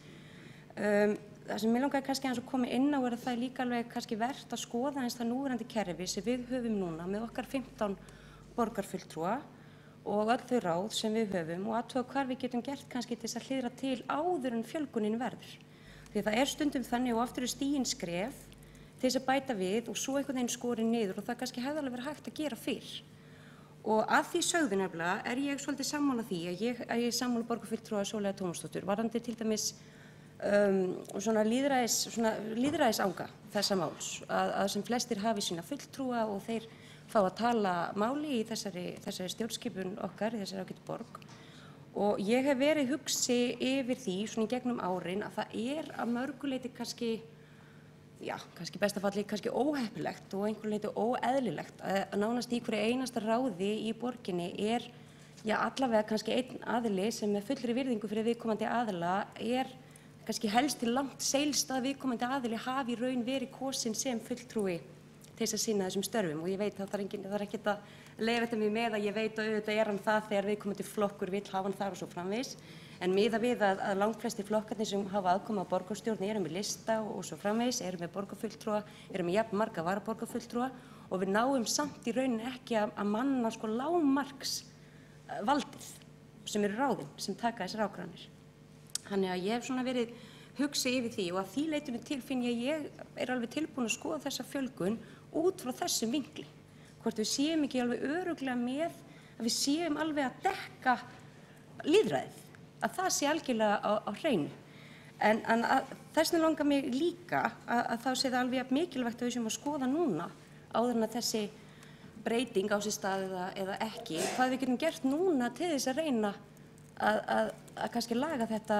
Það sem mig langaði kannski aðeins að koma inn á að það líka alveg kannski vert að skoða eins það núverandi kerfi sem við höfum núna með okkar 15 borgarfulltrúa og öll þau ráð sem við höfum og athuga hvar við getum gert kannski til þess að hliðra til áður en fjölgunin verður. Því það stundum þannig og aftur stigin skref til þess að bæta við og svo einhvern veginn skorið niður og það kannski hefði alveg verið hægt að gera fyrr. Og að því sögðu nefnilega ég svolítið sammála því að ég sammála borgarfulltrúa Sóleyju Tómasdóttur varðandi til dæmis svona lýðræðisanga þessa máls að sem flestir hafi sína fulltrúa og þeir fá að tala máli í þessari stjórnskipun okkar í þessari ágætu borg. Og ég hef verið hugsi yfir því svona í gegnum árin að það að mörgu leyti kannski besta falli kannski óheppilegt og einhverju leyti óeðlilegt að nánast í hverju einasta ráði í borginni allavega kannski einn aðili sem með fullri virðingu fyrir viðkomandi aðila kannski helst til langt seilst að viðkomandi aðili hafi í raun verið kosinn sem fulltrúi til þess að sinna þessum störfum og ég veit að það er ekkert að leiðrétta mig með að ég veit að auðvitað hann það þegar viðkomandi flokkur vill hafa hann þar og svo framvegis en miðað við að langflestir flokkarnir sem hafa aðkomu að borgarstjórn eru með lista og svo framvegis, eru með borgarfulltrúa, eru með jafn marga varaborgarfulltrúa og við náum samt í rauninni ekki að manna lágmarks valdið sem eru ráðin sem taka þessar ákvarðanir. Þannig að ég hef svona verið hugsi yfir því og að því leytinu til finn ég alveg tilbúin að skoða þessa fjölgun út frá þessum vinkli. Hvort við séum ekki alveg örugglega með að við séum alveg að dekka lýðræðið, að það sé algjörlega á hreinu. En þess vegna langar mig líka að þá sé það alveg mikilvægt að við séum að skoða núna áður en að þessi breyting á sér stað eða ekki, hvað við getum gert núna til þess að reyna að kannski laga þetta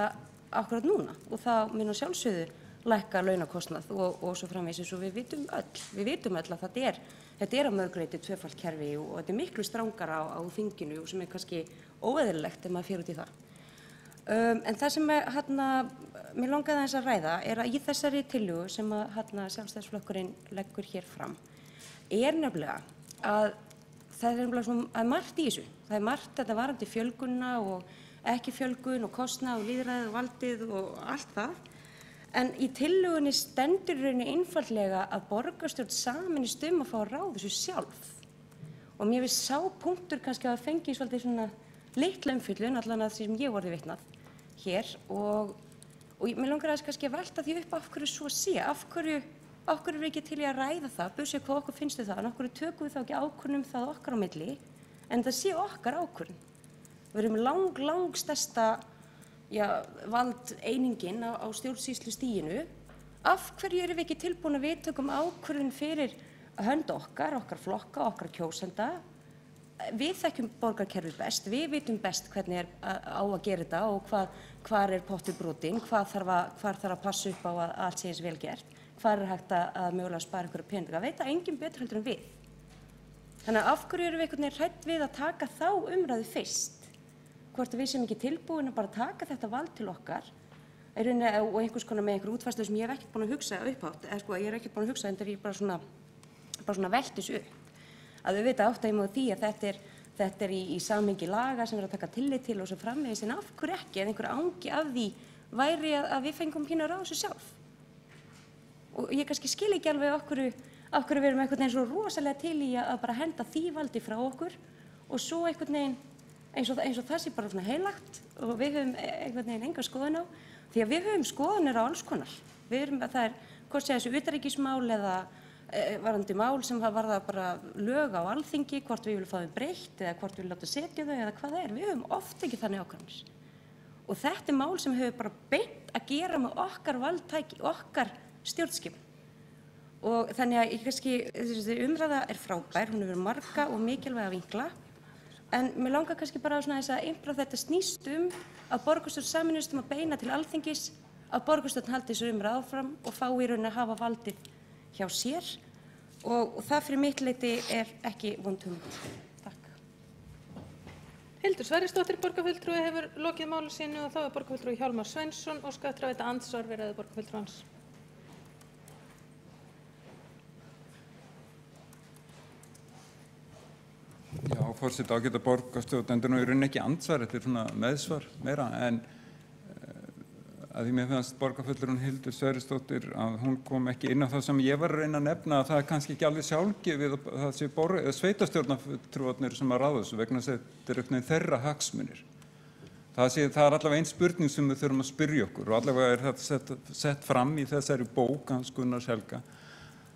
akkurat núna og það mun að sjálfsögðu lækka launakostnað og svo framvegis eins og við vitum öll að þetta er að mörgu leyti tvöfalt kerfi og þetta er miklu strangara á þinginu og sem er kannski óeðlilegt ef maður fer út í það. En það sem mér langaði aðeins að ræða er að í þessari tillögu sem Sjálfstæðisflokkurinn leggur hér fram er nefnilega að það er nefnilega margt í þessu. Það er margt þetta varðandi fjölgunna og ekki fjölgun og kostnað og lýðræðið og valdið og allt það. En í tillögunni stendur í rauninni einfaldlega að borgarstjórn sameinist að fá að ráða þessu sjálf. Og mér finnst sá punktur kannski að fengi svolítið svona litla umfjöllun, allan að því sem ég orðið vitnað hér og mér langar aðeins kannski að velta því upp af hverju svo sé, af hverju er við ekki til í að ræða það, burtséð hvað okkur finnst það, en af hverju tökum við þá ekki ákvörðun það okkar á milli, en það sé okkar ákvörðun. Við erum lang stærsta valdeiningin á stjórnsýslustiginu, af hverju erum við ekki tilbúin að við tökum ákvörðun fyrir hönd okkar flokka, okkar kjósenda. Við þekkjum borgarkerfið best, við vitum best hvernig á að gera þetta og hvar er pottur brotinn, hvar þarf að passa upp á að allt sé eins vel gert, hvar er hægt að mögulega spara einhverja peninga. Það veit enginn betur heldur en við. Þannig að af hverju erum við einhvern veginn hrædd við að taka þá umræðu fyrst? Hvort við sem ekki tilbúin að bara taka þetta vald til okkar og einhvers konar með einhver útfærslu sem ég hef ekkert búin að hugsa upphátt, ég er ekkert búin að hugsa en það er bara svona veltis upp. Að við vita átt að ég má því að þetta er í samhengi laga sem við erum að taka tillit til og svo framvegis, en af hverju ekki, en einhver angi af því væri að við fengum pínu að ráða þessu sjálf. Og ég kannski skil ekki alveg af hverju við erum einhvern veginn svo rosalega til í að bara henda því valdi frá okkur og svo einhvern veginn eins og það sé bara svona heilagt og við höfum einhvern veginn enga skoðun á, því að við höfum skoðunir á alls konar. Það er hvort sé þessu utanríkismál eða varðandi mál sem varða bara lög á Alþingi, hvort við viljum fá þau breytt eða hvort við viljum láta setja þau eða hvað það er. Við höfum oft ekki þannig ákvarðanir. Og þetta er mál sem hefur bara beint að gera með okkar valdtæki, okkar stjórnskipun. Og þannig að þessi umræða er frábær, hún hefur marga og mikilvæga vinkla, en mér langar kannski bara þess að einbra þetta snýst að borgarstjórn sameinist að beina til Alþingis, að borgarstjórn haldi þessu umræðu áfram og fái í rauninni að hafa valdið hjá sér og það fyrir mitt leyti er ekki vond hugmynd. Takk. Hildur Sverrisdóttir, borgarfulltrúi, hefur lokið máli sínu og þá er borgarfulltrúi Hjálmar Sveinsson og skal eftir að veita andsvar við ræðu borgarfulltrúans. Já, forseti ágæta borgarstjórnendur og í rauninni ekki andsvar, þetta er svona meðsvar meira, en að því mér finnst borgarfulltrúin Hildur Sverrisdóttir að hún kom ekki inn á það sem ég var að reyna að nefna, að það er kannski ekki alveg sjálfgefið að það sé sveitarstjórnarfulltrúarnir sem að ráða þessu vegna þess að þetta er einhvern veginn þeirra hagsmunir. Það er allavega ein spurning sem við þurfum að spyrja okkur og allavega er þetta sett fram í þessari bók Hans Gunnars Helga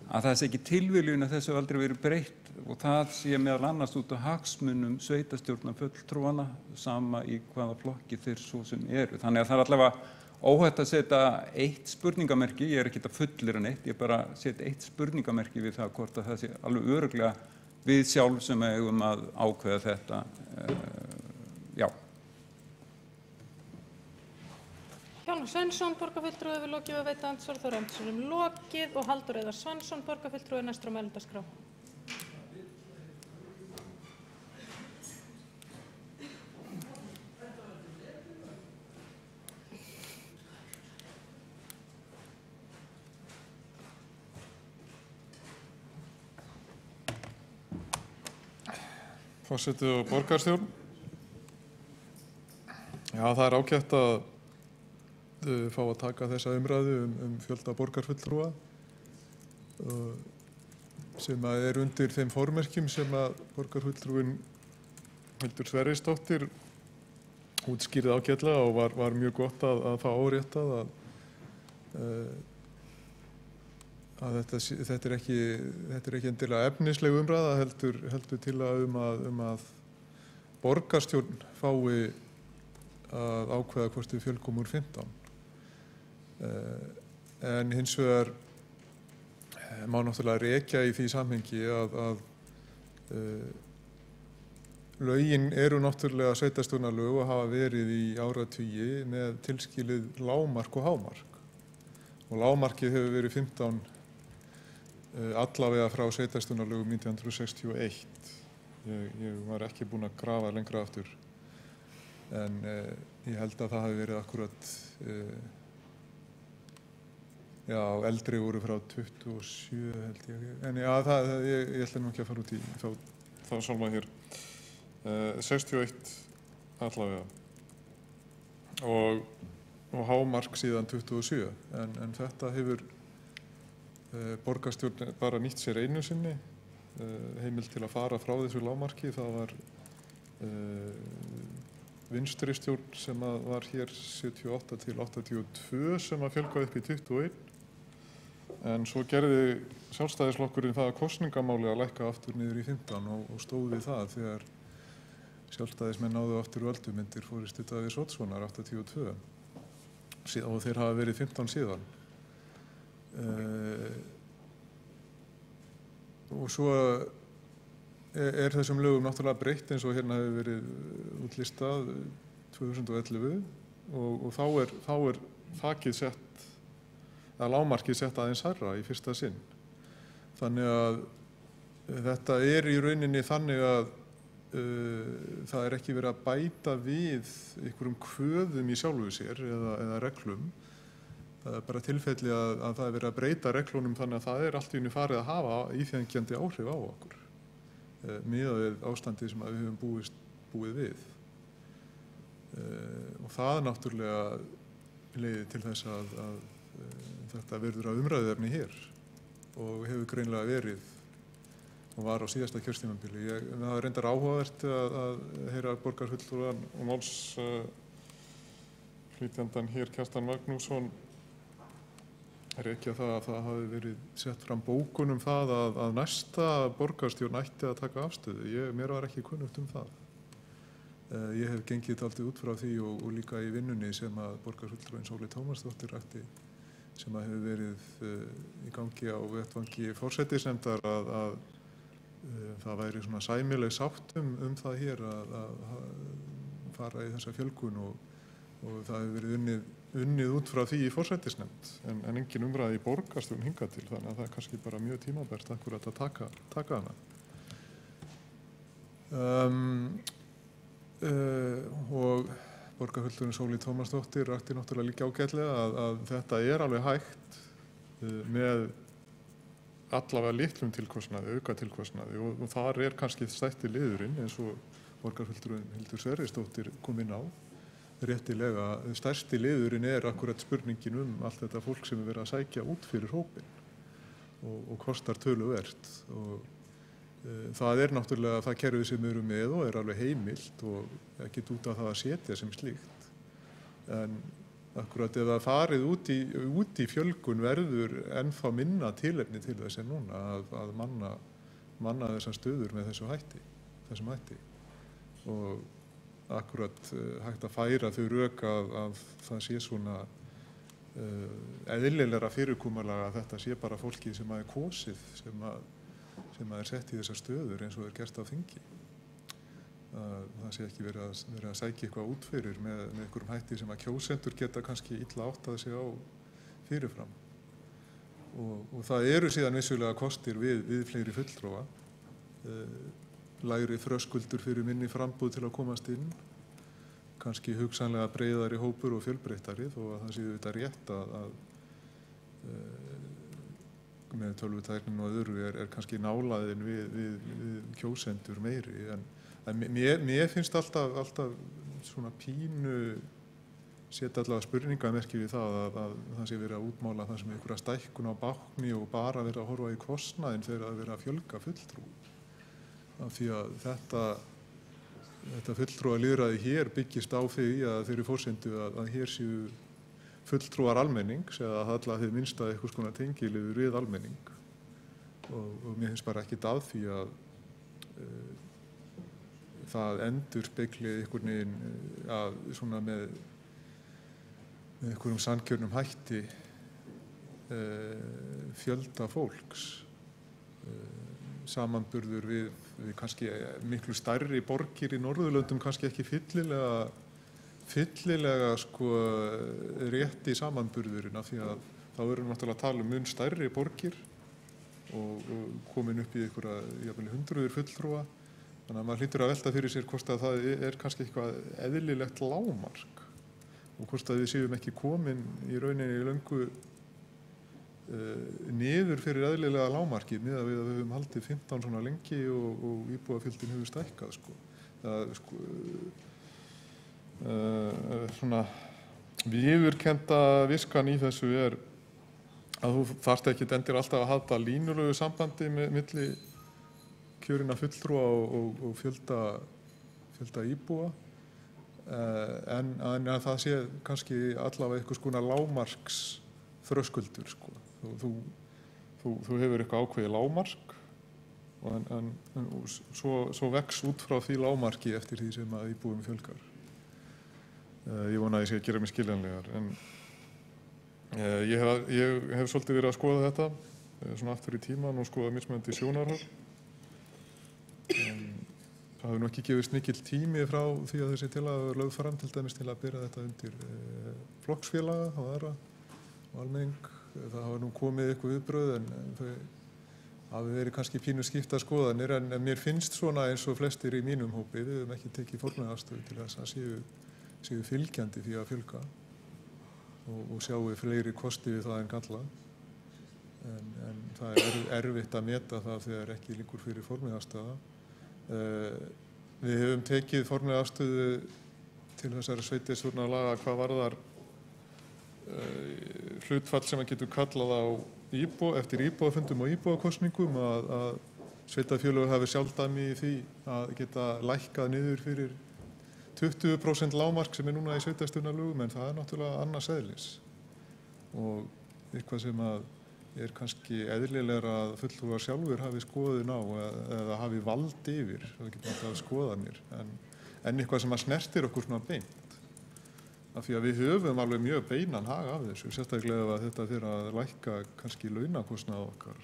að það sé ekki tilviljun að þessu aldrei verið breytt og það sé meðal annars út á hagsmunum sveitarstjórnarfulltrúanna sama í hvaða flokki þeir svo sem eru. Þannig að það er allavega óhætt að setja eitt spurningamerki, ég er ekki að fullyrða neitt, ég bara setja eitt spurningamerki við það hvort að það sé alveg örugglega við sjálf sem eigum að ákveða þetta. Já. Hjálmar Sveinsson, borgarfulltrúi, hefur lokið að veita andsvar, þá er andsvarum lokið og Halldór Auðar Svansson, borgarfulltrúi, næstur á mælendaskrá. Forseti og borgarstjórn. Já, það er ágætt að fá að taka þessa umræðu fjölda borgarfulltrúa sem er undir þeim formerkjum sem að borgarfulltrúin Hildur Sverrisdóttir útskýrði ágætlega og var mjög gott að fá áréttað að þetta er ekki endilega efnisleg umræða, heldur til að borgarstjórn fái að ákveða hvort við fjölgum úr 15. En hins vegar má náttúrulega rekja í því samhengi að lögin eru náttúrulega sveitarstjórnarlög og hafa verið í áratugi með tilskilið lágmark og hámark. Og lágmarkið hefur verið 15 allavega frá sveitarstjórnarlögum 1961. Ég var ekki búinn að grafa lengra aftur, en ég held að það hafi verið akkurat, eldri voru frá 27 held ég. En ég ætla nú ekki að fara út í þá sálma hér. 61 allavega og hámark síðan 27, en þetta hefur borgarstjórn bara nýtt sér einu sinni, heimild til að fara frá þessu lágmarki. Það var vinstri stjórn sem var hér 78 til 82 sem að fjölgaði upp í 21, en svo gerði Sjálfstæðisflokkurinn það að kosningamáli að lækka aftur niður í 15 og stóð við það þegar Sjálfstæðismenn náðu aftur völdum undir forystu Davíðs Oddssonar 82 og þeir hafa verið 15 síðan. Og svo þessum lögum náttúrulega breytt eins og hérna hefur verið útlistað 2011 og þá er þakið sett, að lágmarkið sett aðeins hærra í fyrsta sinn. Þannig að þetta er í rauninni þannig að það er ekki verið að bæta við einhverjum kvöðum í sjálfu sér eða reglum. Það er bara tilfelli að það er verið að breyta reglunum þannig að það er allt í einu farið að hafa íþyngjandi áhrif á okkur miðað við ástandið sem við höfum búið við. Og það náttúrulega leiðir til þess að þetta verður að umræðuefni hér og hefur greinilega verið og var á síðasta kjörtímabili. Það er reyndar áhugavert að heyra borgarfulltrúan og málsflytjandann hér, Kjartan Magnússon, rekja það að það hafi verið sett fram bókun það að næsta borgarstjórn ætti að taka afstöðu. Mér var ekki kunnugt það. Ég hef gengið dálítið út frá því og líka í vinnunni sem að borgarfulltrúin Sóley Tómasdóttir rætti, sem að hefur verið í gangi á vettvangi forsætisnefndar að það væri svona sæmileg sátt það hér að fara í þessa fjölgun og það hefur verið unnið út frá því í forsætisnefnd en engin umræði í borgarstjórn hingað til, þannig að það er kannski bara mjög tímabært akkurat að taka hana. Og borgarfulltrúin Sóley Tómasdóttir rakti náttúrulega líka ágætlega að þetta er alveg hægt með allavega litlum tilkostnaði, auka tilkostnaði og þar er kannski stærsti liðurinn eins og borgarfulltrúin Hildur Sverrisdóttir kom inn á réttilega. Stærsti liðurinn er akkurat spurningin allt þetta fólk sem er verið að sækja út fyrir hópinn og kostar töluvert og það er náttúrulega það kerfi sem við erum með og er alveg heimilt og ekkert út af það að setja sem slíkt. En akkurat ef það farið út í fjölgun verður ennþá minna tilefni til þess en núna að manna þessar stöður með þessum hætti. Og akkurat hægt að færa þau rök að það sé svona eðlilegra fyrirkomulag að þetta sé bara fólkið sem er kosið sem er sett í þessar stöður eins og er gert á þingi. Það sé ekki verið að sækja eitthvað út fyrir með einhverjum hætti sem að kjósendur geta kannski illa áttað sig á fyrirfram. Og það eru síðan vissulega kostir við fleiri fulltrúa, lægri þröskuldur fyrir minni framboð til að komast inn, kannski hugsanlega breiðari hópur og fjölbreyttari, þó að það sé auðvitað rétt að með tölvutæknin og öðru er kannski nálæðin við kjósendur meiri. En mér finnst alltaf svona pínu setja allavega spurningamerki við það að það sé verið að útmála það sem einhverja stækkun á bákni og bara verið að horfa í kostnaðinn þegar það verið að fjölga fulltrúum. Af því að þetta fulltrúalýðræði hér byggist á því að þeirri forsendu að hér séu fulltrúar almennings eða alla hið minnsta einhvers konar tengiliður við almenning og mér finnst bara ekkert að því að það endurspegli einhvern veginn að svona með einhverjum sannkjörnum hætti fjölda fólks samanburður við kannski miklu stærri borgir í Norðurlöndum kannski ekki fyllilega sko rétti samanburðurinn af því að þá erum við náttúrulega að tala um mun stærri borgir og komin upp í einhverja jafnvel hundruður fulltrúa þannig að maður hlýtur að velta fyrir sér hvort að það kannski eitthvað eðlilegt lágmark og hvort að við séum ekki komin í rauninni löngu niður fyrir eðlilega lágmarkið miðað við að við höfum haldið 15 svona lengi og íbúafjöldin hefur stækkað sko. Það sko svona viðurkennda viskan í þessu er að þú þarft ekki endilega alltaf að halda línulegu sambandi milli kjörinna fulltrúa og fjölda íbúa en að það sé kannski allavega einhvers konar lágmarks þröskuldur sko. Þú hefur eitthvað ákveðið lágmark en svo vex út frá því lágmarki eftir því sem að íbúum fjölgar. Ég vona að ég sé að gera mig skiljanlegar en ég hef svolítið verið að skoða þetta svona aftur í tíman og skoða mismunandi sjónarhorn. Það hefur nú ekki gefist mikill tími frá því að þessi tillaga var lögð fram til dæmis til að bera þetta undir flokksfélaga og aðra og almenning. Það hafa nú komið eitthvað viðbrögð en þau hafi verið kannski pínu skiptar skoðanir en mér finnst svona eins og flestir í mínum hópi við höfum ekki tekið formlega afstöðu til þess að séu fylgjandi því að fjölga og sjáu fleiri kosti við það en galla en það er erfitt að meta það þegar ekki liggur fyrir formlega afstöða. Við höfum tekið formlega afstöðu til þessara sveitarstjórnarlaga hvað varðar hlutfall sem að getur kallað á eftir íbúafundum og íbúakosningum að sveitarfélög hafi sjálfdæmi í því að geta lækkað niður fyrir 20% lágmark sem núna í sveitarstjórnarlögum en það náttúrulega annars eðlis og eitthvað sem að kannski eðlilegra að fulltrúar sjálfur hafi skoðun á eða hafi vald yfir, það getur alltaf skoðanir en eitthvað sem að snertir okkur svona beint. Af því að við höfum alveg mjög beinan hag af þessu, sérstaklega ef að þetta fyrir að lækka kannski launakostnað okkar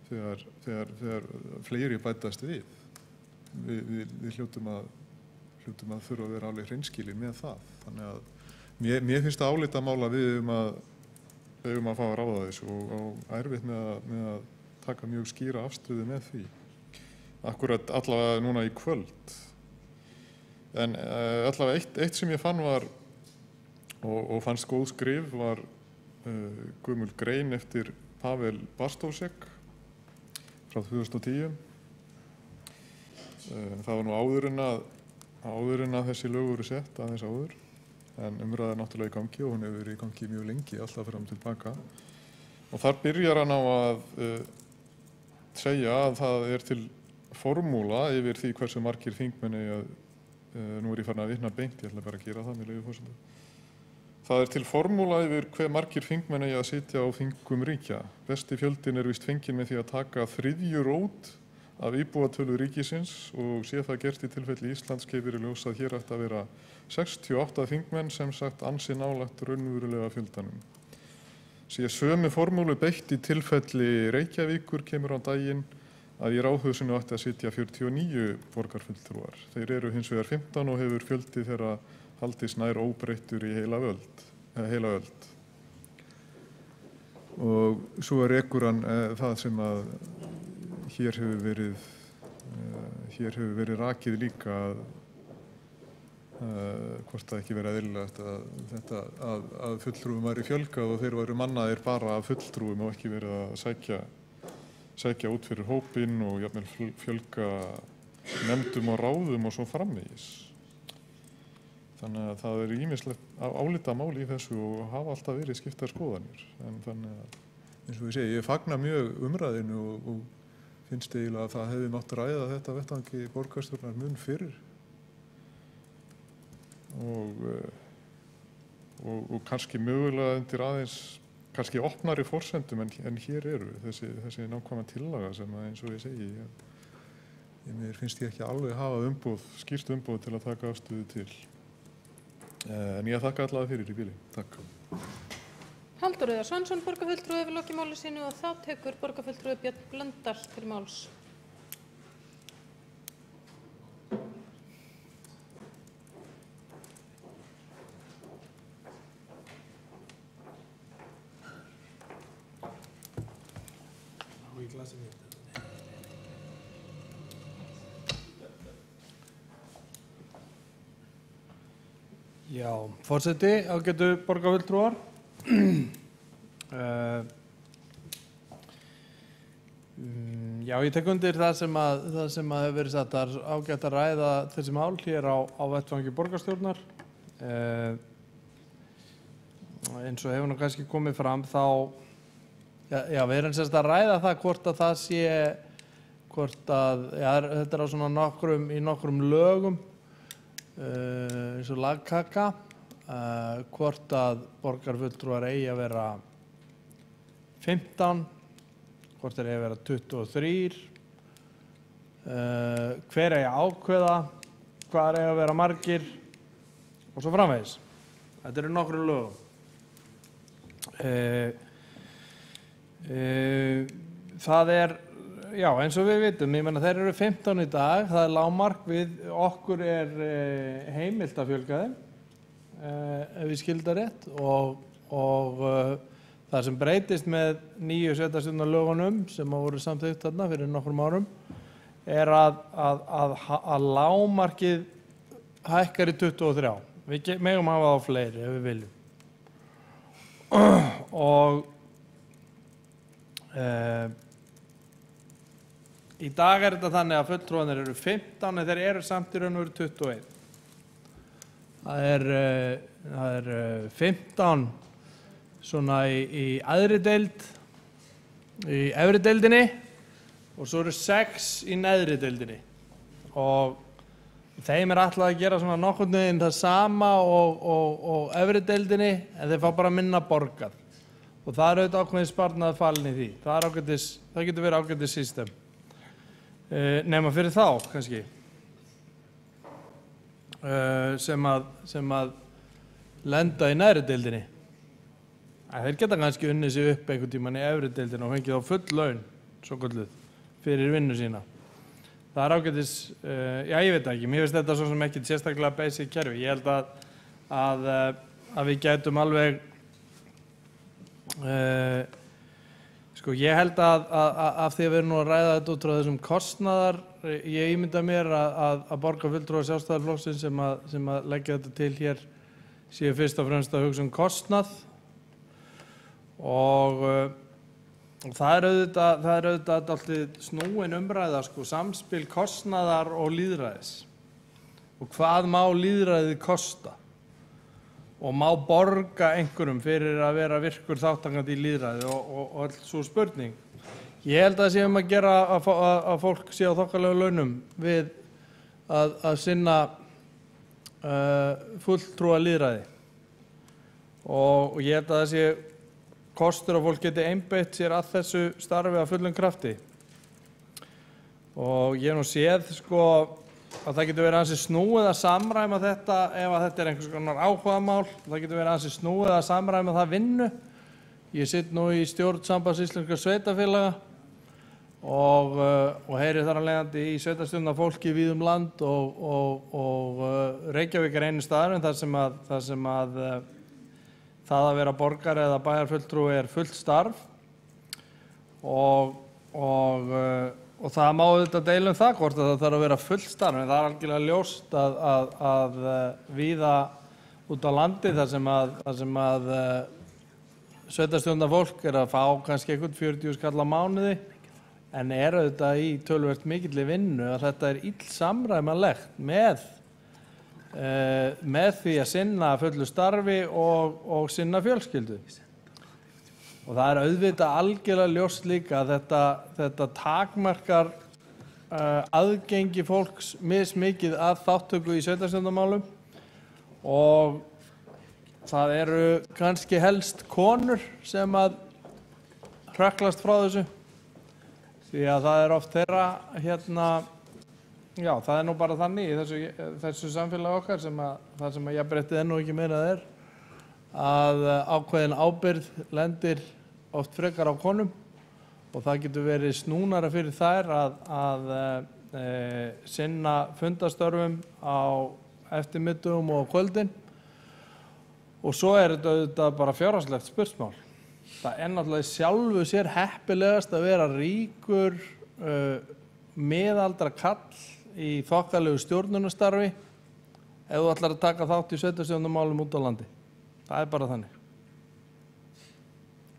þegar fleiri bætast við. Við hljótum að þurfa að vera alveg hreinskilin með það. Þannig að mér finnst það álitamál að við eigum að fá að ráða þessu og erfitt með að taka mjög skýra afstöðu með því. Akkurat allavega núna í kvöld. En allavega eitt sem ég fann var og fannst góð skrif var gömul grein eftir Pavel Bastósek frá 2010. Það var nú áður en að þessi lög voru sett aðeins áður en umræða er náttúrulega í gangi og hún hefur verið í gangi mjög lengi alltaf fram til baka og þar byrjar hann á að segja að það er til formúla yfir því hversu margir þingmenn nú er ég farin að vitna beint, ég ætla bara að gera það með leyfi forseta. Það er til formúla yfir hve margir þingmenn eigi að sitja á þingum ríkja. Besti fjöldinn er víst fenginn með því að taka 3. rót af íbúatölu ríkisins og sé það gert í tilfelli Íslands kemur í ljós að hér ætti að vera 68 þingmenn sem sagt ansi nálægt raunverulega fjöldanum. Sé sömu formúlu beitt í tilfelli Reykjavíkur kemur á daginn að í Ráðhúsinu ætti að sitja 49 borgarfulltrúar. Þeir eru hins vegar 15 og hefur fjöldi þeirra haldist nær óbreyttur í heila öld. Og svo rekur hann það sem að hér hefur verið rakið líka hvort það ekki verið eðlilegt að fulltrúum væri fjölgað og þeir væru mannaðir bara af fulltrúum og ekki verið að sækja út fyrir hópinn og jafnvel fjölga nefndum og ráðum og svo framvegis. Þannig að það er ýmislegt álitamál í þessu og hafa alltaf verið skiptar skoðanir. En þannig að, eins og ég segi, ég fagna mjög umræðinu og finnst eiginlega að það hefði mátt ræða þetta á vettvangi borgarstjórnar mun fyrr. Og og kannski mögulega undir aðeins kannski opnari forsendum en hér eru þessi nákvæma tillaga sem að eins og ég segi mér finnst ég ekki alveg hafa skýrt umboð til að taka afstöðu til. En ég þakka allavega fyrir í bili. Takk. Halldór Auðar Svansson, borgarfulltrúi, hefur lokið máli sínu og þá tekur borgarfulltrúi Björn Blöndal til máls. Já, forseti, ágætu borgarfulltrúar. Já, ég tek undir það sem hefur verið sagt, það er ágætt að ræða þessi mál hér á vettvangi borgarstjórnar. Eins og hefur nú kannski komið fram þá, já, við erum semst að ræða það hvort að það sé, þetta er á svona í nokkrum lögum, eins og lagkaka, hvort að borgarfulltrúar eigi að vera 15, hvort þeir eigi að vera 23, hver eigi að ákveða, hvað eigi að vera margir og svo framvegis. Þetta eru nokkrum lögum. Það er, já, eins og við vitum, ég meina þeir eru 15 í dag, það er lágmark, okkur er heimilt að fjölga þeim, ef við skildum rétt og það sem breytist með nýju sveitarstjórnarlögunum sem voru samþykkt þarna fyrir nokkrum árum er að lágmarkið hækkar í 23. Við megum hafa á fleiri ef við viljum. Og í dag er þetta þannig að fulltrúarnir eru 15 en þeir eru samt í raun og veru 21. Það er 15 svona í aðri deild, í efri deildinni og svo eru 6 í neðri deildinni. Og þeim er ætlað að gera svona nokkurn veginn það sama og efri deildinni en þeir fá bara minna borgað. Og það er auðvitað ákveðin sparnað falin í því. Það getur verið ágætis system. Nema fyrir þá, kannski. Sem að lenda í neðri deildinni. Þeir geta kannski unnið sig upp einhvern tímann í efri deildinni og fengið á full laun, svo kölluð, fyrir vinnu sína. Það er ágætis, já ég veit ekki, mér finnst þetta svo sem ekki sérstaklega basic kerfi. Ég held að við gætum alveg, sko ég held að af því að við erum nú að ræða þetta út frá þessum kostnaðar, ég ímynda mér að borgarfulltrúar Sjálfstæðisflokksins sem að leggja þetta til hér séu fyrst og fremst að hugsa kostnað og það er auðvitað alltaf snúin umræða, sko, samspil kostnaðar og lýðræðis og hvað má lýðræðið kosta og má borga einhverjum fyrir að vera virkur þátttakandi í lýðræði og öll svo spurning. Ég held að það sé að gera að fólk sé á þokkalegu launum við að sinna fulltrúa lýðræði og ég held að það sé kostur að fólk geti einbeitt sér að þessu starfi af fullum krafti. Og ég hef nú séð, sko, að það getur verið ansi snúið að samræma þetta ef að þetta er einhvers konar áhugamál. Það getur verið ansi snúið að samræma það vinnu. Ég sitt nú í stjórn Sambands íslenskra sveitarfélaga og heyri þar af leiðandi í sveitarstjórnarfólki víða um land og Reykjavík er einu staðurinn þar sem að það að vera borgari eða bæjarfulltrúi er fullt starf og það má auðvitað deila það hvort að það þarf að vera fullt starf en það er algjörlega ljóst að víða út á landi þar sem að sveitarstjórnarfólk er að fá kannski einhvern 40 skall á mánuði en er auðvitað í töluvert mikilli vinnu að þetta er illsamræmanlegt með því að sinna fullu starfi og sinna fjölskyldu. Og það er auðvitað algjörlega ljóst líka að þetta takmarkar aðgengi fólks mismikið að þáttöku í sveitarstjórnarmálum og það eru kannski helst konur sem að hrökklast frá þessu, því að það er oft þeirra já, það er nú bara þannig í þessu samfélagi okkar það sem að jafnréttið nú ekki meira að ákveðin ábyrgð lendir oft frekar á konum og það getur verið snúnara fyrir þær að sinna fundastörfum á eftirmiddugum og kvöldin og svo er þetta auðvitað bara fjárhagslegt spursmál. Það er náttúrulega sjálfu sér heppilegast að vera ríkur miðaldra kall í þokkalegu stjórnunarstarfi ef þú ætlar að taka þátt í sveitarstjórnarmálum út á landi. Það er bara þannig.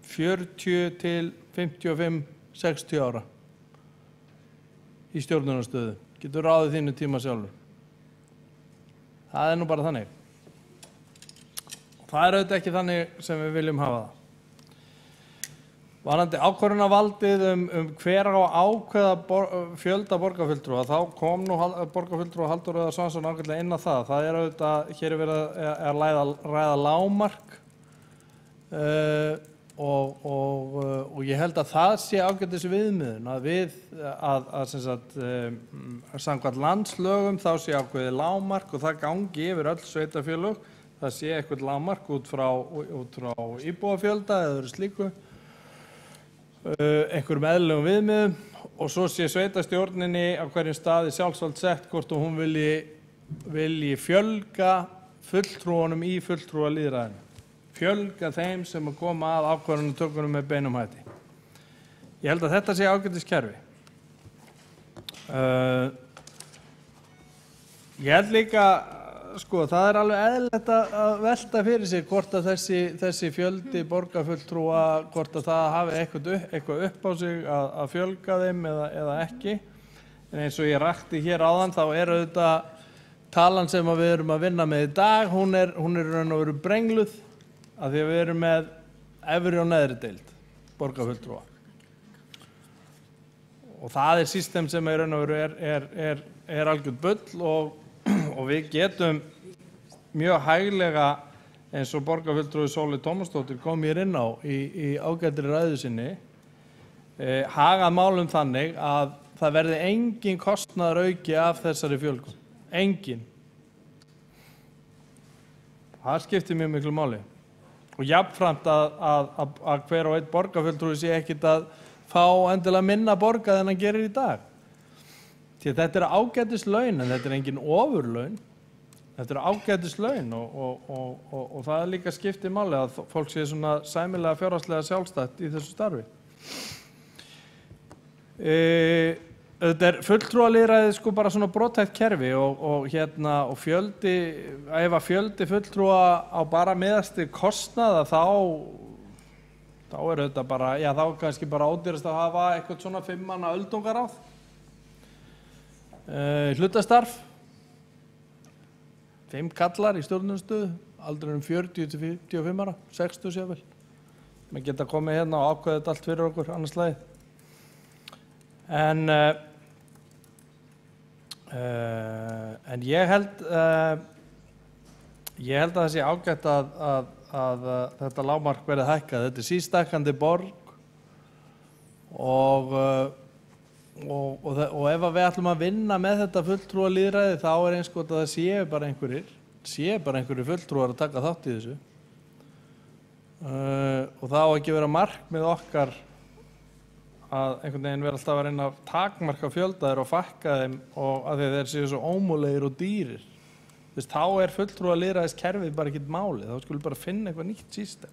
40 til 55, 60 ára í stjórnunarstöðu. Getur ráðið þínu tíma sjálfur. Það er nú bara þannig. Það er auðvitað ekki þannig sem við viljum hafa það. Varðandi ákvörðunarvaldið hver á ákveða fjölda borgarfulltrúa, þá kom nú borgarfulltrúa Halldór Auðar Svansson ágætlega inn á það. Það er auðvitað, hér er verið að ræða lágmark og ég held að það sé ágætis viðmiðun að sem sagt, samkvæmt landslögum þá sé ákveðið lágmark og það gangi yfir öll sveitarfélög. Það sé eitthvað lágmark út frá íbúafjölda eða öðru slíku. Einhverjum eðlilegum viðmiðum og svo sé sveitarstjórninni á hverjum staði sjálfsvald sett hvort hún vilji fjölga fulltrúunum í fulltrúalýðræðinu. Fjölga þeim sem að koma að ákvörðunartökunum með beinum hætti. Ég held að þetta sé ágætis kerfi. Ég held líka, sko, það er alveg eðlilegt að velta fyrir sig hvort að þessi fjöldi borgarfulltrúa, hvort að það hafi eitthvað upp á sig að fjölga þeim eða ekki. En eins og ég rakti hér áðan þá er auðvitað talan sem við erum að vinna með í dag, hún er raun og veru brengluð af því að við erum með efri og neðri deild borgarfulltrúa. Og það er system sem í raun og veru er algjört bull og við getum mjög hæglega eins og borgarfulltrúi Sóley Tómasdóttir kom hér inn á í ágætri ræðu sinni hagað málum þannig að það verði engin kostnaðarauki af þessari fjölgun. Engin. Það skiptir mjög miklu máli. Og jafnframt að hver og einn borgarfulltrúi sé ekkert að fá endilega minna borgað en hann gerir í dag. Því að þetta er ágætis laun en þetta er engin ofurlaun. Þetta er ágætis laun og það er líka skiptið máli að fólk sé svona sæmilega fjárhagslega sjálfstætt í þessu starfi. Þetta er fulltrúalýðræðið sko bara svona brothætt kerfi og fjöldi, ef að fjöldi fulltrúa á bara miðasti kostnaða þá er þetta bara, já þá kannski bara ódýrast að hafa eitthvað svona 5 manna öldungaráð. Hlutastarf, 5 kallar í stjórnunarstöðu, aldrinum 40 til 55 ára, 60 sér vel. Menn geta komið hérna og ákveðið þetta allt fyrir okkur annars lagið. En ég held að það sé ágætt að þetta lágmark verði hækkað. Þetta er sístækkandi borg og ef við ætlum að vinna með þetta fulltrúalýðræði þá er eins gott að það séu bara einhverjir fulltrúar að taka þátt í þessu. Og það á ekki vera markmið okkar að einhvern veginn vera alltaf að reyna að takmarka fjöldaðir og fækka þeim og að þeir séu svo ómúlegir og dýrir. Þá er fulltrúalýðræðiskerfið bara ekkert málið, þá skulum bara finna eitthvað nýtt system.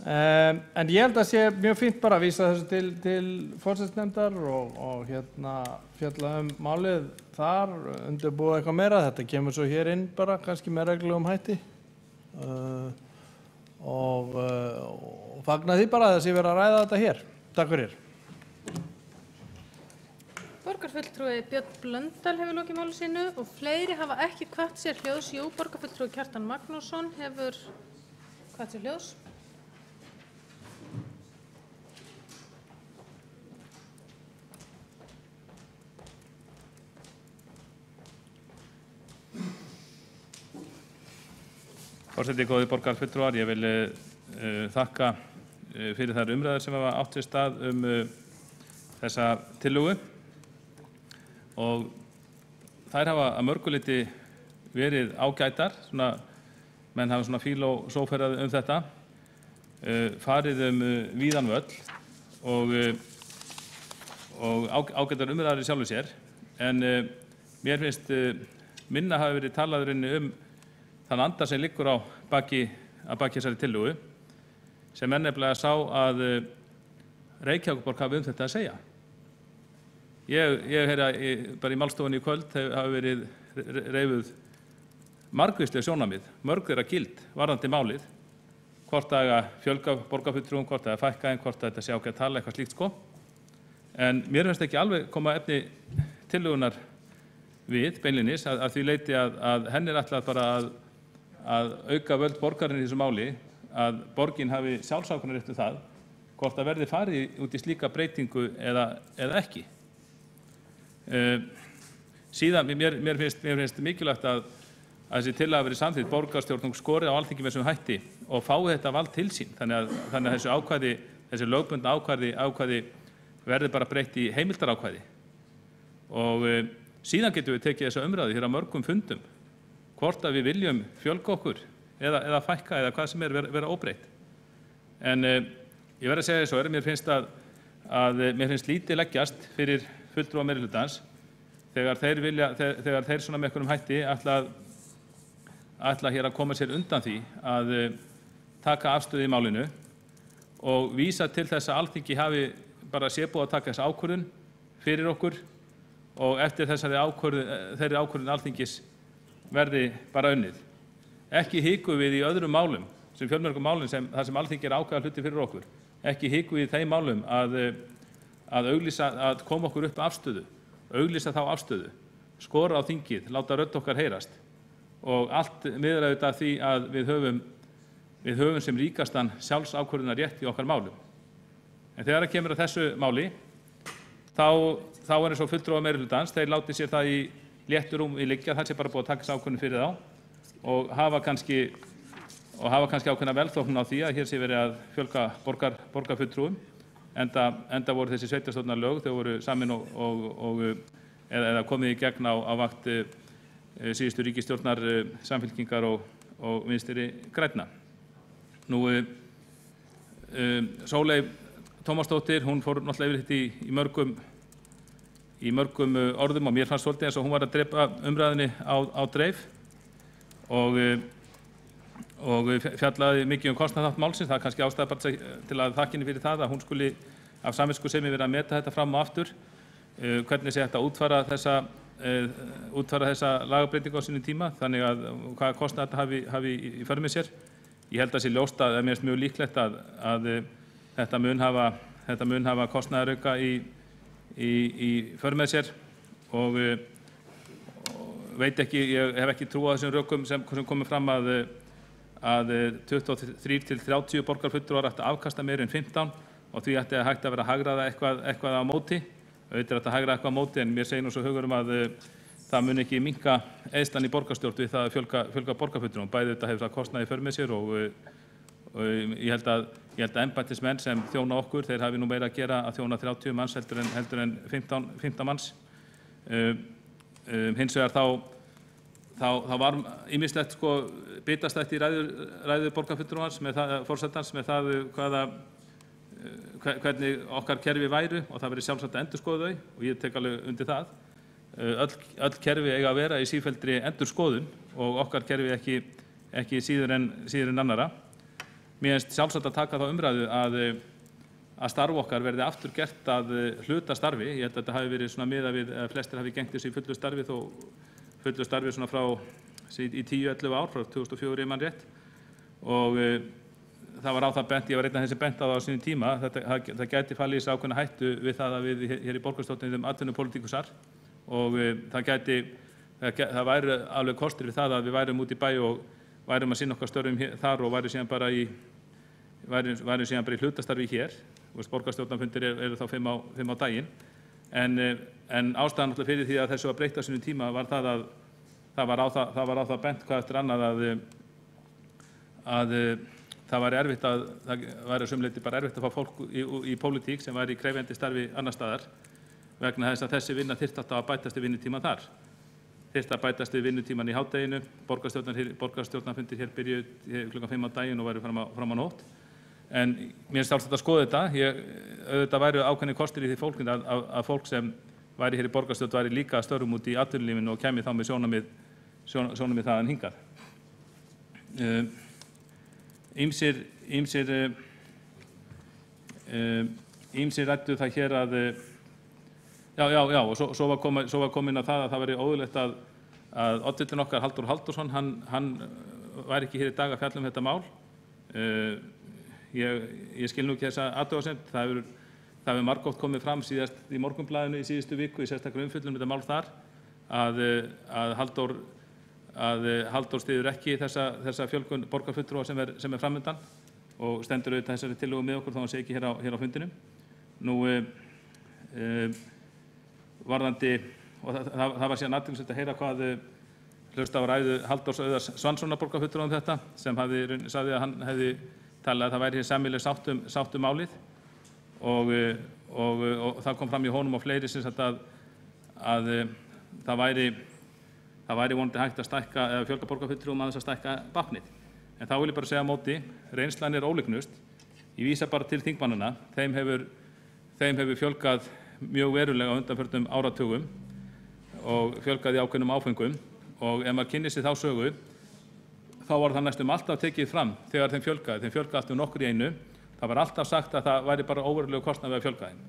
En ég held að sé mjög fínt bara að vísa þessu til forsætisnefndar og fjalla málið þar, undirbúa eitthvað meira. Þetta kemur svo hér inn bara, kannski með reglulegum hætti. Og fagna því bara að það sé verið að ræða þetta hér. Takk fyrir. Borgarfulltrúi Björn Blöndal hefur lokið máli sínu og fleiri hafa ekki hvatt sér hljóðs. Jú, borgarfulltrúi Kjartan Magnússon hefur hvatt sér hljóðs. Forseti, góðir borgarfulltrúar, ég vil þakka fyrir þær umræður sem hafa átt sér stað þessa tillögu og þær hafa að mörgu leyti verið ágætar, menn hafa svona fílósóferað þetta, farið víðan völl og ágætar umræður í sjálfu sér, en mér finnst minna hafi verið talaðurinni þann anda sem liggur að baki þessari tillögu, sem nefnilega sá að Reykjavíkurborg hafi þetta að segja. Ég heyri bara í málstofunni í kvöld hafi verið reifuð margvísleg sjónarmið, mörg þeirra gild varðandi málið, hvort það að fjölga borgarfulltrúum, hvort það að fækka þeim, hvort þetta sé ágætt að tala, eitthvað slíkt sko. En mér finnst ekki alveg koma efni tillögunar við beinlinis að því leyti að henni ætlað bara að auka völd borgarinn í þessu máli, að borgin hafi sjálfsákvörðunarrétt það, hvort það verði farið út í slíka breytingu eða ekki. Síðan, mér finnst mikilvægt að þessi tillaga verið samþykkt, borgarstjórn skorið á Alþingi með þessum hætti og fái þetta vald til sín, þannig að þessu ákvæði, þessi lögbundna ákvæði verði bara breytt í heimildarákvæði. Og síðan getum við tekið þessa umræðu hér á mörgum fundum, hvort að við viljum fjölga okkur eða fækka eða hvað sem vera óbreytt. En ég verð að segja þessu, mér finnst að mér finnst lítið leggjast fyrir fulltrúa meirihlutans þegar þeir svona með einhverjum hætti ætla hér að koma sér undan því að taka afstöðu í málinu og vísa til þess að Alþingi hafi bara sé búið að taka þessa ákvörðun fyrir okkur og eftir þeirri ákvörðun Alþingis verði bara unnið. Ekki hikum við í öðrum málum, sem fjölmörgum málum þar sem Alþingi ákveða hluti fyrir okkur. Ekki hikum við í þeim málum að koma okkur upp afstöðu, auglýsa þá afstöðu, skora á þingið, láta rödd okkar heyrast og allt miðar auðvitað því að við höfum sem ríkastan sjálfsákvörðunarrétt í okkar málum. En þegar það kemur að þessu máli, þá er eins og fulltrúar meirihlutans, þeir láti sér það í létturúm í liggja, það sé bara búið að taka ákvörðun fyrir þá og hafa kannski ákveðna velþóknun á því að hér sé verið að fjölga borgarfulltrúum, enda voru þessi sveitarstjórnarlög, þau voru samin eða komið í gegn á vakt síðustu ríkisstjórnar Samfylkingar og Vinstri grænna. Sóley Tómasdóttir, hún fór náttúrulega yfir þetta í mörgum orðum og mér fannst svolítið eins og hún var að drepa umræðinni á dreif og fjallaði mikið kostnaðarþátt málsins. Það er kannski ástæða bara til að þakka henni fyrir það að hún skuli af samviskusemi vera að meta þetta fram og aftur, hvernig sé hægt að útfæra þessa lagabreytingu á sínum tíma, þannig að hvaða kostnað þetta hafi í för með sér. Ég held að sé ljóst að mér finnst mjög líklegt að þetta mun hafa kostnaðarauka í för með sér og veit ekki, ég hef ekki trú á þessum rökum sem komið fram að 23 til 30 borgarfulltrúar ættu að afkasta meira en 15 og því ætti að hægt að vera að hagræða eitthvað á móti. Auðvitað er þetta að hagræða eitthvað á móti en mér segir nú svo hugur að það mun ekki minnka eyðslan í borgarstjórn við það að fjölga borgarfulltrúum. Bæði þetta hefur það kostnaði í för með sér og ég held að embættismenn sem þjóna okkur, þeir hafi nú meira að gera að þjóna 30 manns heldur en 15 manns. Hins vegar þá var ýmislegt bitastætt í ræðu borgarfulltrúans forsetans með það hvernig okkar kerfi væru og það verið sjálfsagt að endurskoða þau og ég tek alveg undir það. Öll kerfi eiga að vera í sífelldri endurskoðun og okkar kerfi ekki síður en annarra. Mér finnst sjálfsagt að taka þá umræðu að starf okkar verði aftur gert að hluta starfi. Ég held að þetta hafi verið svona miðað við að flestir hafi gengt þessu í fullu starfi svona frá í 10-11 ár, frá 2004 ég man rétt og það var á það bent, ég var einn af þessi bent á það á sínum tíma, það gæti falið í þessu ákveðna hættu við það að við hér í borgarstjórninni atvinnupólitíkusar og það væri alveg kostur við það að við værum út í bæ og værum að sinna okkar störfum þar og værum síðan bara í hlutastarfi hér. Borgarstjórnarfundir eru þá 5 á daginn. En ástæðan náttúrulega fyrir því að þessu var breytt á sínum tíma var það að það var á það bent hvað eftir annað það væri erfitt það væri sumleiti bara erfitt að fá fólk í pólitík sem væri í krefjandi starfi annar staðar vegna þess að þessi vinna þyrfti alltaf að bætast við vinnutíma þar. Þyrfti að bætast við vinnutíman í hádeginu, borgarstjórnarfundir hér byrjuðu klukkan 5 á daginn og væru fram á nótt. En mér er sjálfsagt að skoða þetta. Auðvitað væru ákveðnir kostir í því fólkinu að fólk sem væri hér í borgarstjórn væri líka störfum út í atvinnulífinu og kæmi þá með sjónarmið þaðan hingað. Ýmsir ræddu það hér að og svo var komin að það væri óðurlegt að oddvitinn okkar Halldór Halldórsson hann væri ekki hér í dag að fjalla þetta mál. Ég skil nú ekki þessa athugasemd. Það hefur margoft komið fram síðast í Morgunblaðinu í síðustu viku í sérstakri umfjöllun þetta mál þar að Halldór styður ekki þessa fjölgun borgarfulltrúa sem er framundan og stendur auðvitað þessari tillögu með okkur þá hann sé ekki hér á fundinum. Nú varðandi, og það var síðan athyglisvert að heyra hvað hlusta á ræðu Halldórs Auðars Svanssonar borgarfulltrúa þetta sem sagði að hann hefði talið að það væri hér sameiginleg sátt málið og það kom fram í honum og fleiri sem sagt að það væri vonandi hægt að stækka eða fjölga borgarfulltrúum að þess að stækka báknið. En þá vil ég bara segja á móti, reynslan er ólíknust. Ég vísa bara til þingmannanna. Þeim hefur fjölgað mjög verulega á undanförnum áratugum og fjölgað í ákveðnum áfengum og ef maður kynnir sér þá sögu þá var það næstum alltaf tekið fram þegar þeim fjölgaði alltaf nokkur í einu. Það var alltaf sagt að það væri bara óverulegur kostnaður við að fjölga þeim.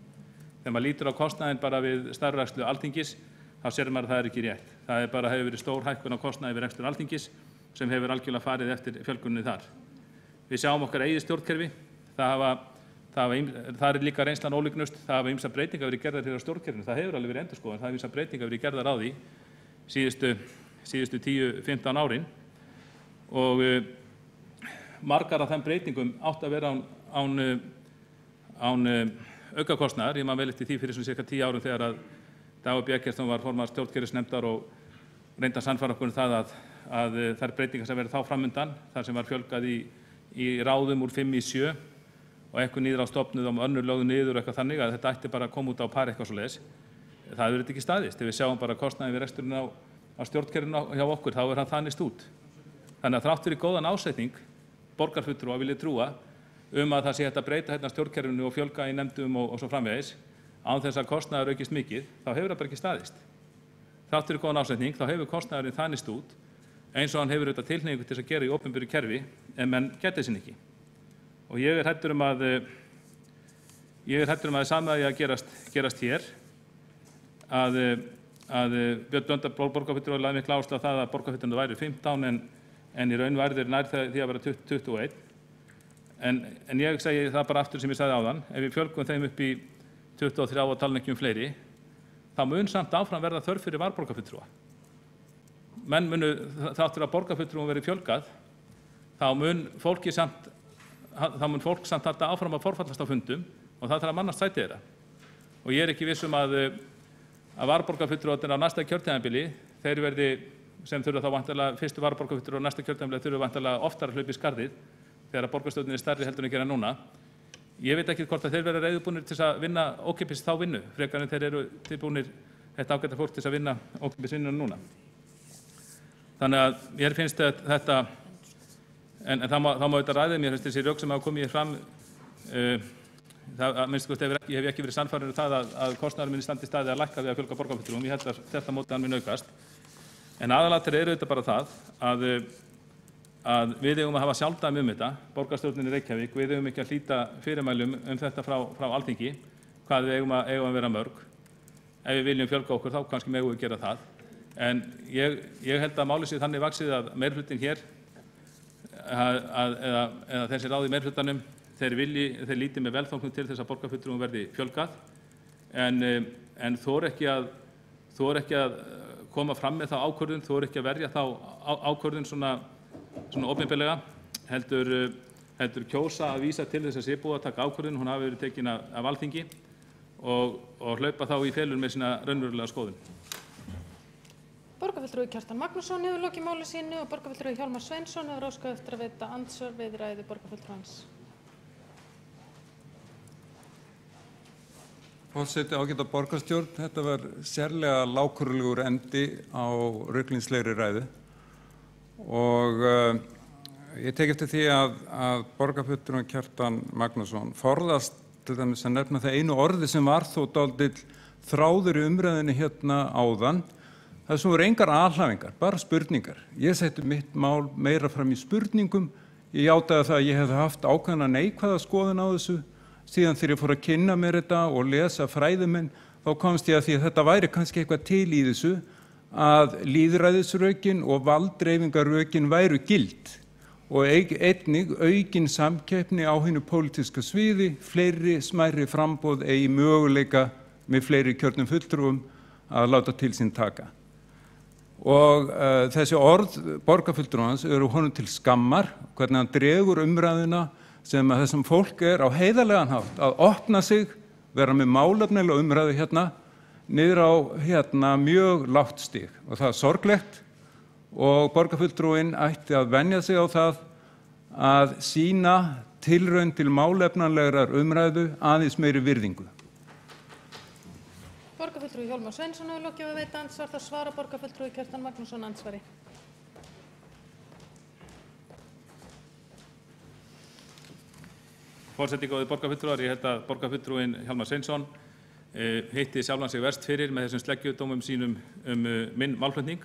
Þegar maður lítur á kostnaðinn bara við starfrækslu Alþingis þá sér maður að það ekki rétt. Það hefur verið stór hækkun á kostnaði við rekstur Alþingis sem hefur algjörlega farið eftir fjölguninni þar. Við sjáum okkar eigið stjórnkerfi. Það er líka reynslan ólíknust. Það hafa ýmsar breytingar verið gerðar hér á stjórnkerfinu. Það hefur alveg verið endurskoðað. Það hafa ýmsar breytingar verið gerðar á því síðustu 10-15 árin og margar af þeim breytingum átt að vera án aukakostnaðar. Ég man vel eftir því fyrir svona cirka 10 árum þegar að Dagur B. Eggertsson var formaður stjórnkerfisnefndar og reyndi að sannfæra okkur það að þær breytingar sem verið þá framundan, þar sem var fjölgað í ráðum úr 5 í 7 og eitthvað niður á stofnuð og önnur lögðu niður og eitthvað þannig að þetta ætti bara að koma út á par eitthvað svoleiðis. Það hefur þetta ekki staðist. Ef við sjáum bara kostnaðinn við reksturinn á stjórnkerfinu hjá okkur, þá er hann þanist út. Þannig að þrátt fyrir góðan ásetning borgarfulltrúa vil ég trúa að það sé hægt að breyta hérna stjórnkerfinu og fjölga í nefndum og svo framvegis án þess að kostnaður aukist mikið, þá hefur það bara ekki staðist. Þrátt fyrir góðan ásetning, þá hefur kostnaðurinn þanist út eins og hann hefur auðvitað tilhneigingu til að gera í opinberu kerfi en menn gæti þess ekki. Og ég er hræddur að sama að gerast hér að Björn Blöndal borgarfulltrúi lagði mikla áherslu á það að borgarfulltrúar væri 15 en í raun væri þeir nær því að vera 21. En ég segi það bara aftur sem ég sagði áðan, ef við fjölgum þeim upp í 23 og tala ekki fleiri, þá mun samt áfram verða þörf fyrir varaborgarfulltrúa. Menn munu þáttur að borgarfulltrúum verið fjölgað, þá mun fólk samt halda áfram að forfallast á fundum og það þarf að mannast sæti þeirra. Og ég er ekki viss að varaborgarfulltrúarnir á næsta kjörtímabili, þeir verði sem þurfa þá væntanlega fyrstu varaborgarfulltrúar á næsta kjörtímabili þurfa væntanlega oftar að hlaupa í skarðið þegar að borgarstjórnin er stærri heldur en gera núna. Ég veit ekki hvort að þeir verða reiðubúnir til að vinna ókeypis þá vinnu, frekar en þeir eru tilbúnir þetta ágæta fólk til að vinna ókeypis vinnuna núna. Þannig að mér finnst þetta, en það má auðvitað ræða, mér finnst þessi rök sem hafa komið fram, að minnst kosti hef ég ekki verið sannfærður það að kostnaður minni standi staði að lækka við að fjölga borgarfulltrúum. Ég held að þetta móti hann mun aukast. En aðalatriðið er auðvitað bara það að við eigum að hafa sjálfdæmi þetta, borgarstjórnin í Reykjavík, við eigum ekki að hlíta fyrirmælum þetta frá Alþingi, hvað við eigum að vera mörg. Ef við viljum fjölga okkur þá kannski megum við gera það. En ég held að málið sé þannig vaxið að meirihlutin hér, eða þessi ráð í meirihlutanum, þeir líti með velþóknun til þess að borgarfulltrúum verði fjölgað, en þor ekki að koma fram með þá ákvörðun, þor ekki að verja þá ákvörðun svona opinberlega, heldur kjósa að vísa til þess að sé búið að taka ákvörðun, hún hafi verið tekin af Alþingi og hlaupa þá í felur með sína raunverulega skoðun. Borgarfulltrúi Borgarfulltrúi Kjartan Magnússon hefur lokið máli sínu og borgarfulltrúi Hjálmar Sveinsson hefur óskað eftir að veita andsvar við ræðu borgarfulltrúans. Forseti, ágæta borgarstjórn, þetta var sérlega lágkúrulegur endi á ruglingslegri ræðu og ég tek eftir því að borgarfulltrúinn Kjartan Magnússon forðast til dæmis að nefna það einu orði sem var þó dálítill þráður í umræðinni hérna áðan. Það sem voru engar alhæfingar, bara spurningar. Ég setti mitt mál meira fram í spurningum. Ég játaði það að ég hefði haft ákveðna neikvæða skoðun á þessu. Síðan þegar ég fór að kynna mér þetta og lesa fræðimenn, þá komst ég að því að þetta væri kannski eitthvað til í þessu að lýðræðisrökin og valddreifingarrökin væru gild og einnig aukin samkeppni á hinu pólitíska sviði, fleiri smærri framboð eigi möguleika með fleiri kjörnum fulltrúum að láta til sín taka. Og þessi orð borgarfulltrúans eru honum til skammar, hvernig hann dregur umræðuna sem að þessum fólk á heiðarlegan hátt að opna sig, vera með málefnilega umræðu hérna, niður á mjög lágt stig. Og það er sorglegt og borgarfulltrúinn ætti að venja sig á það að sýna tilraun til málefnalegrar umræðu aðeins meiri virðingu. Borgarfulltrúi Hjálmar Sveinsson hefur lokið að veita andsvar, það svara borgarfulltrúi Kjartan Magnússon andsvari. Forseti, góðir borgarfulltrúar, ég held að borgarfulltrúinn Hjálmar Sveinsson hitti sjálfan sig verst fyrir með þessum sleggjudómum sínum minn málflutning.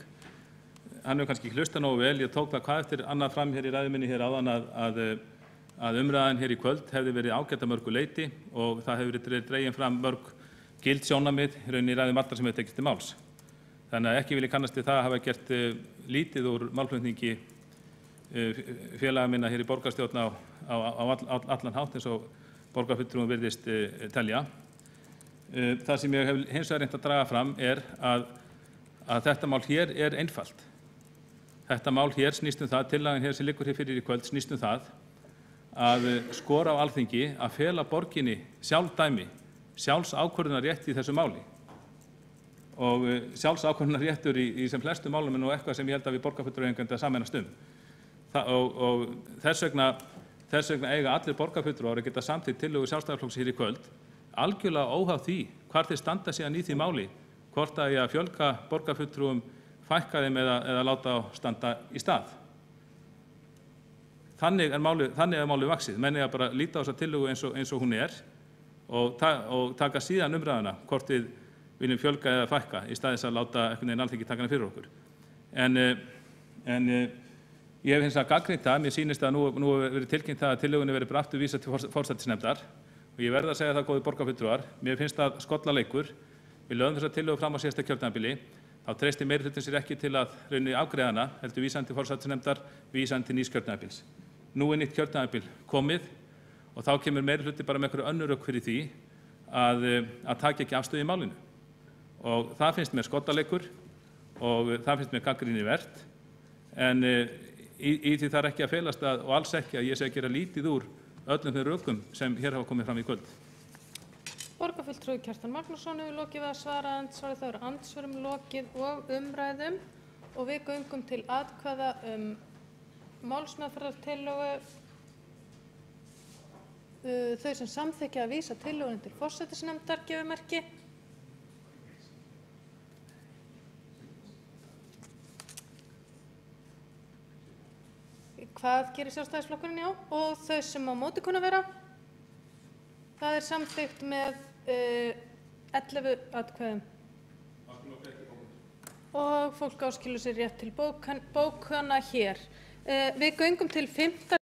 Hann hefur kannski ekki hlustað nógu vel, ég tók það hvað eftir annað fram hér í ræðu minni hér áðan að umræðan hér í kvöld hefði verið ágætt að mörgu leyti og það hefur verið dregin fram mörg gild sjónarmið í ræðum allra sem hefur tekist til máls. Þannig að ekki vil ég kannast við það að hafa gert lítið úr málflutningi félaga minna hér í borgarstjórn á allan hátt eins og borgarfulltrúum virðist telja. Það sem ég hef hins vegar reynt að draga fram að þetta mál hér er einfalt. Þetta mál hér snýst það, tillagan hér sem liggur hér fyrir í kvöld snýst það að skora á Alþingi að fela borginni sjálfdæmi, sjálfsákvörðunarrétt í þessu máli. Og sjálfsákvörðunarréttur í sem flestu málum er nú eitthvað sem ég held að við borgarfulltrúar eigum að sameinast og þess vegna eiga allir borgarfulltrúar að geta samþykkt tillögu Sjálfstæðisflokks hér í kvöld, algjörlega óháð því hvar þeir standa síðan í því máli, hvort að ég að fjölga borgarfulltrúum, fækka þeim eða láta á standa í stað. Þannig er málið vaxið. Menn eiga bara að líta á þessa tillögu eins og hún er og taka síðan umræðuna hvort við viljum fjölga eða fækka í staðis að láta einhvern veginn Alþingi taka hana fyrir okkur. En ég hef hins vegar gagnrýnt það, mér sýnist að nú hefur verið tilkynnt það að tillögunni verið bara aftur vísað til forsætisnefndar og ég verð að segja það, góðir borgarfulltrúar, mér finnst það skollaleikur. Við lögðum þessa tillögu fram á síðasta kjörtímabili, þá treysti meirihlutinn sér ekki til að raunni afgreiða hana, heldur vísan til forsætisnefndar, vísan til nýs kjörtímabils. Nú er nýtt kjörtímabil komið og þá kemur meirihluti bara með einhverju önnur rök fyrir því að taka ekki afstöðu í málinu. Og það finnst mér skollaleikur og það finnst mér gagnrýni vert, en í því þarf ekki að felast og alls ekki að ég sé að gera lítið úr öllum þeim rökum sem hér hafa komið fram í kvöld. Borgarfulltrúi Kjartan Magnússon hefur lokið við að svara andsvari, það eru andsvörum lokið og umræðum og við göngum til atkvæða málsmeðferðartillögu. Þau sem samþykkja að vísa tillögunni til forsætisnefndar gefi merki. Hvað gerir Sjálfstæðisflokkurinn? Já, og þau sem á móti kunna vera, það er samþykkt með 11 atkvæðum. Og fólk áskilur sér rétt til bókana hér. Við göngum til 5.